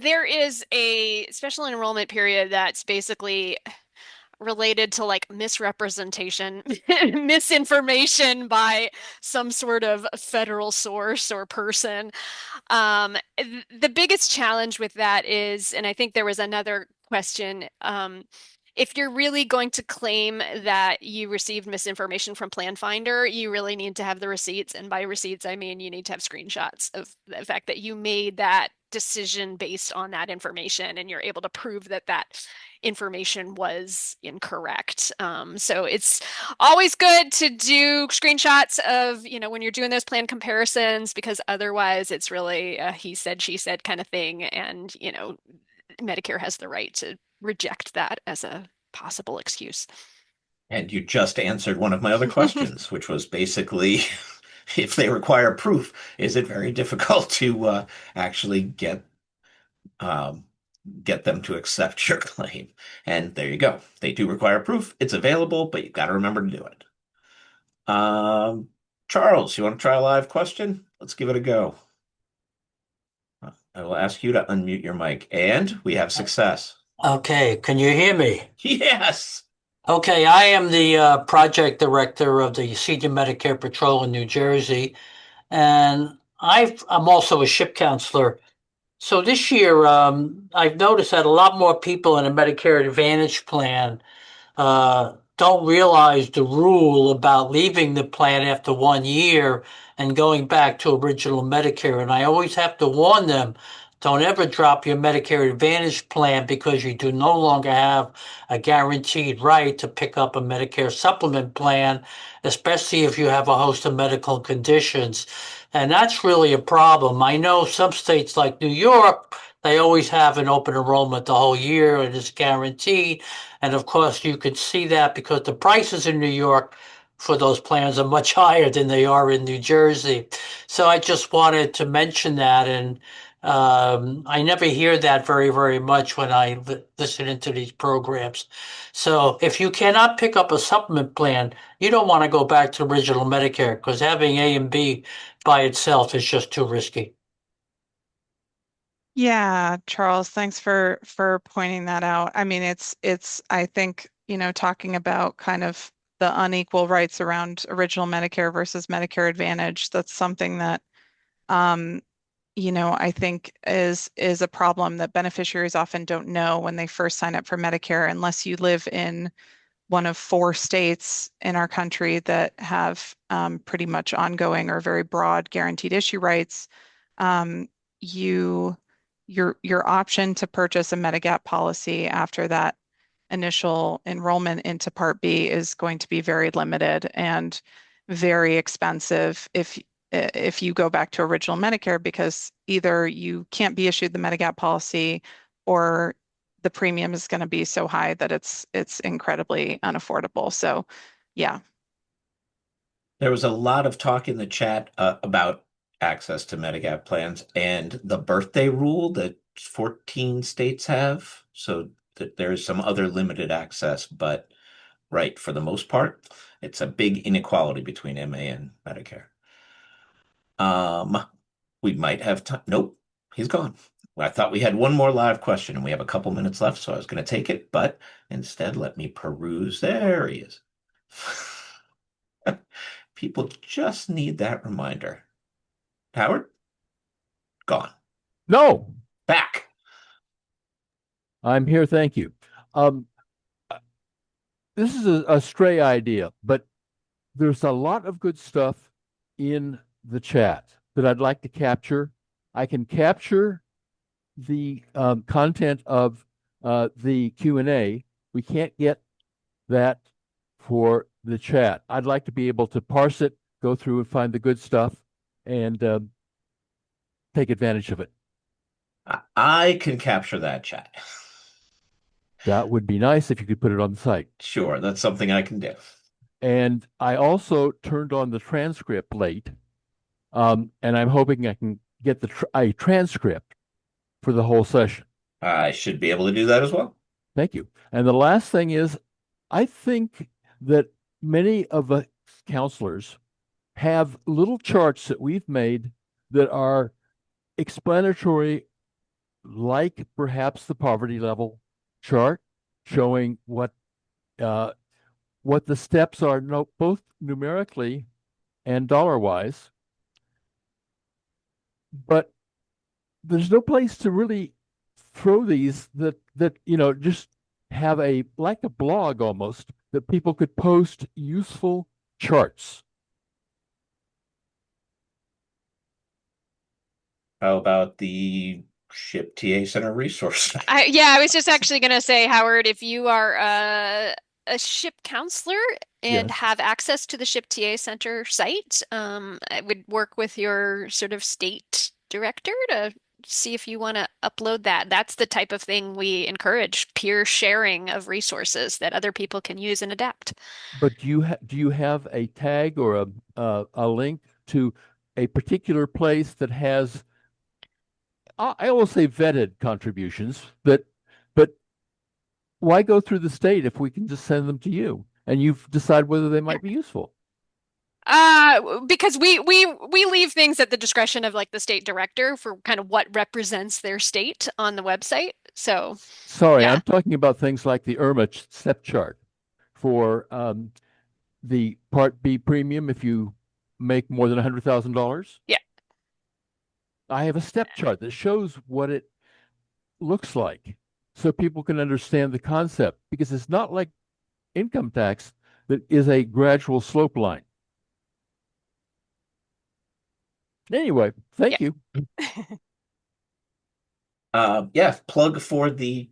there is a special enrollment period that's basically related to like misrepresentation, misinformation by some sort of federal source or person. The biggest challenge with that is, and I think there was another question, if you're really going to claim that you received misinformation from Plan Finder, you really need to have the receipts. And by receipts, I mean you need to have screenshots of the fact that you made that decision based on that information and you're able to prove that that information was incorrect. So it's always good to do screenshots of, when you're doing those plan comparisons, because otherwise it's really a he said, she said kind of thing. And, Medicare has the right to reject that as a possible excuse. And you just answered one of my other questions, which was basically if they require proof, is it very difficult to actually um, get them to accept your claim? And there you go. They do require proof. It's available, but you've got to remember to do it. Charles, you want to try a live question? Let's give it a go. I will ask you to unmute your mic, and we have success. Okay, can you hear me? Yes. Okay, I am the project director of the Senior Medicare Patrol in New Jersey, and I'm also a ship counselor. So this year, I've noticed that a lot more people in a Medicare Advantage plan don't realize the rule about leaving the plan after 1 year and going back to original Medicare. And I always have to warn them, don't ever drop your Medicare Advantage plan because you do no longer have a guaranteed right to pick up a Medicare supplement plan, especially if you have a host of medical conditions. And that's really a problem. I know some states like New York, they always have an open enrollment the whole year and it's guaranteed. And of course, you could see that because the prices in New York for those plans are much higher than they are in New Jersey. So I just wanted to mention that. And I never hear that very, very much when I listen into these programs. So if you cannot pick up a supplement plan, you don't want to go back to original Medicare because having A and B by itself is just too risky. Yeah, Charles, thanks for pointing that out. I mean, it's I think, talking about kind of the unequal rights around original Medicare versus Medicare Advantage, that's something that I think is a problem that beneficiaries often don't know when they first sign up for Medicare, unless you live in one of 4 states in our country that have pretty much ongoing or very broad guaranteed issue rights. Um, you your option to purchase a Medigap policy after that initial enrollment into Part B is going to be very limited and very expensive if you go back to original Medicare, because either you can't be issued the Medigap policy or the premium is going to be so high that it's incredibly unaffordable. So yeah. There was a lot of talk in the chat about access to Medigap plans and the birthday rule that 14 states have. So that there's some other limited access, but right, for the most part, it's a big inequality between MA and Medicare. We might have time. Nope, he's gone. I thought we had one more live question and we have a couple minutes left, so I was going to take it, but instead, let me peruse. There he is. People just need that reminder. Howard? Gone. No, Back. I'm here. Thank you. This is a stray idea, but there's a lot of good stuff in the chat that I'd like to capture. I can capture the content of the Q&A. We can't get that for the chat. I'd like to be able to parse it, go through and find the good stuff, and take advantage of it. I can capture that chat. That would be nice if you could put it on the site. Sure, that's something I can do. And I also turned on the transcript late, and I'm hoping I can get a transcript for the whole session. I should be able to do that as well. Thank you. And the last thing is, I think that many of the counselors have little charts that we've made that are explanatory, like perhaps the poverty level chart, showing what the steps are, both numerically and dollar-wise. But there's no place to really throw these that just have like a blog almost, that people could post useful charts. How about the SHIP TA Center resource? I was just actually going to say, Howard, if you are a SHIP counselor and Yes. have access to the SHIP TA Center site, I would work with your sort of state director to see if you want to upload that. That's the type of thing we encourage, peer sharing of resources that other people can use and adapt. But do you have a tag or a link to a particular place that has, I will say, vetted contributions, but why go through the state if we can just send them to you and you decide whether they might be useful? Because we leave things at the discretion of like the state director for kind of what represents their state on the website. So Sorry, yeah. I'm talking about things like the IRMA step chart for the Part B premium if you make more than $100,000. Yeah. I have a step chart that shows what it looks like so people can understand the concept, because it's not like income tax that is a gradual slope line. Anyway, thank you. Yeah, plug for the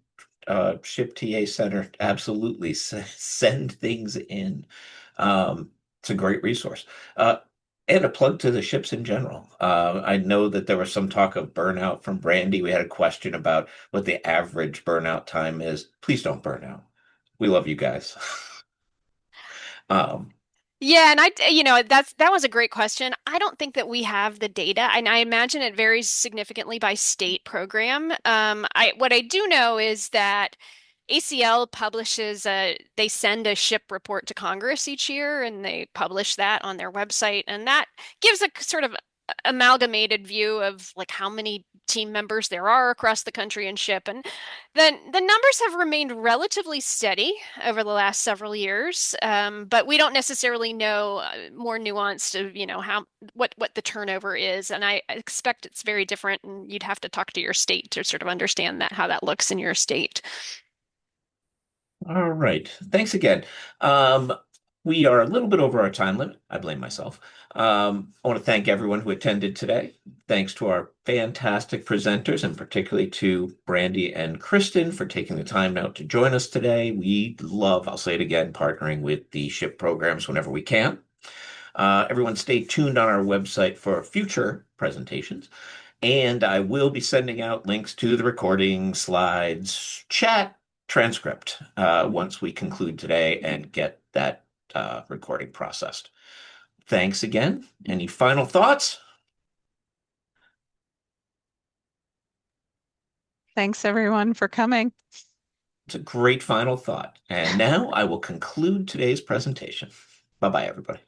SHIP TA Center. Absolutely. Send things in. It's a great resource. And a plug to the ships in general. I know that there was some talk of burnout from Brandy. We had a question about what the average burnout time is. Please don't burn out. We love you guys. Yeah, and that was a great question. I don't think that we have the data, and I imagine it varies significantly by state program. What I do know is that ACL publishes they send a SHIP report to Congress each year, and they publish that on their website, and that gives a sort of amalgamated view of like how many team members there are across the country in SHIP, and the numbers have remained relatively steady over the last several years, but we don't necessarily know more nuanced of what the turnover is, and I expect it's very different, and you'd have to talk to your state to sort of understand how that looks in your state. All right. Thanks again. We are a little bit over our time limit. I blame myself. I want to thank everyone who attended today. Thanks to our fantastic presenters, and particularly to Brandy and Kristen for taking the time out to join us today. We love, I'll say it again, partnering with the SHIP programs whenever we can. Everyone stay tuned on our website for future presentations. And I will be sending out links to the recording, slides, chat, transcript once we conclude today and get that recording processed. Thanks again. Any final thoughts? Thanks everyone for coming. It's a great final thought. And now I will conclude today's presentation. Bye-bye, everybody.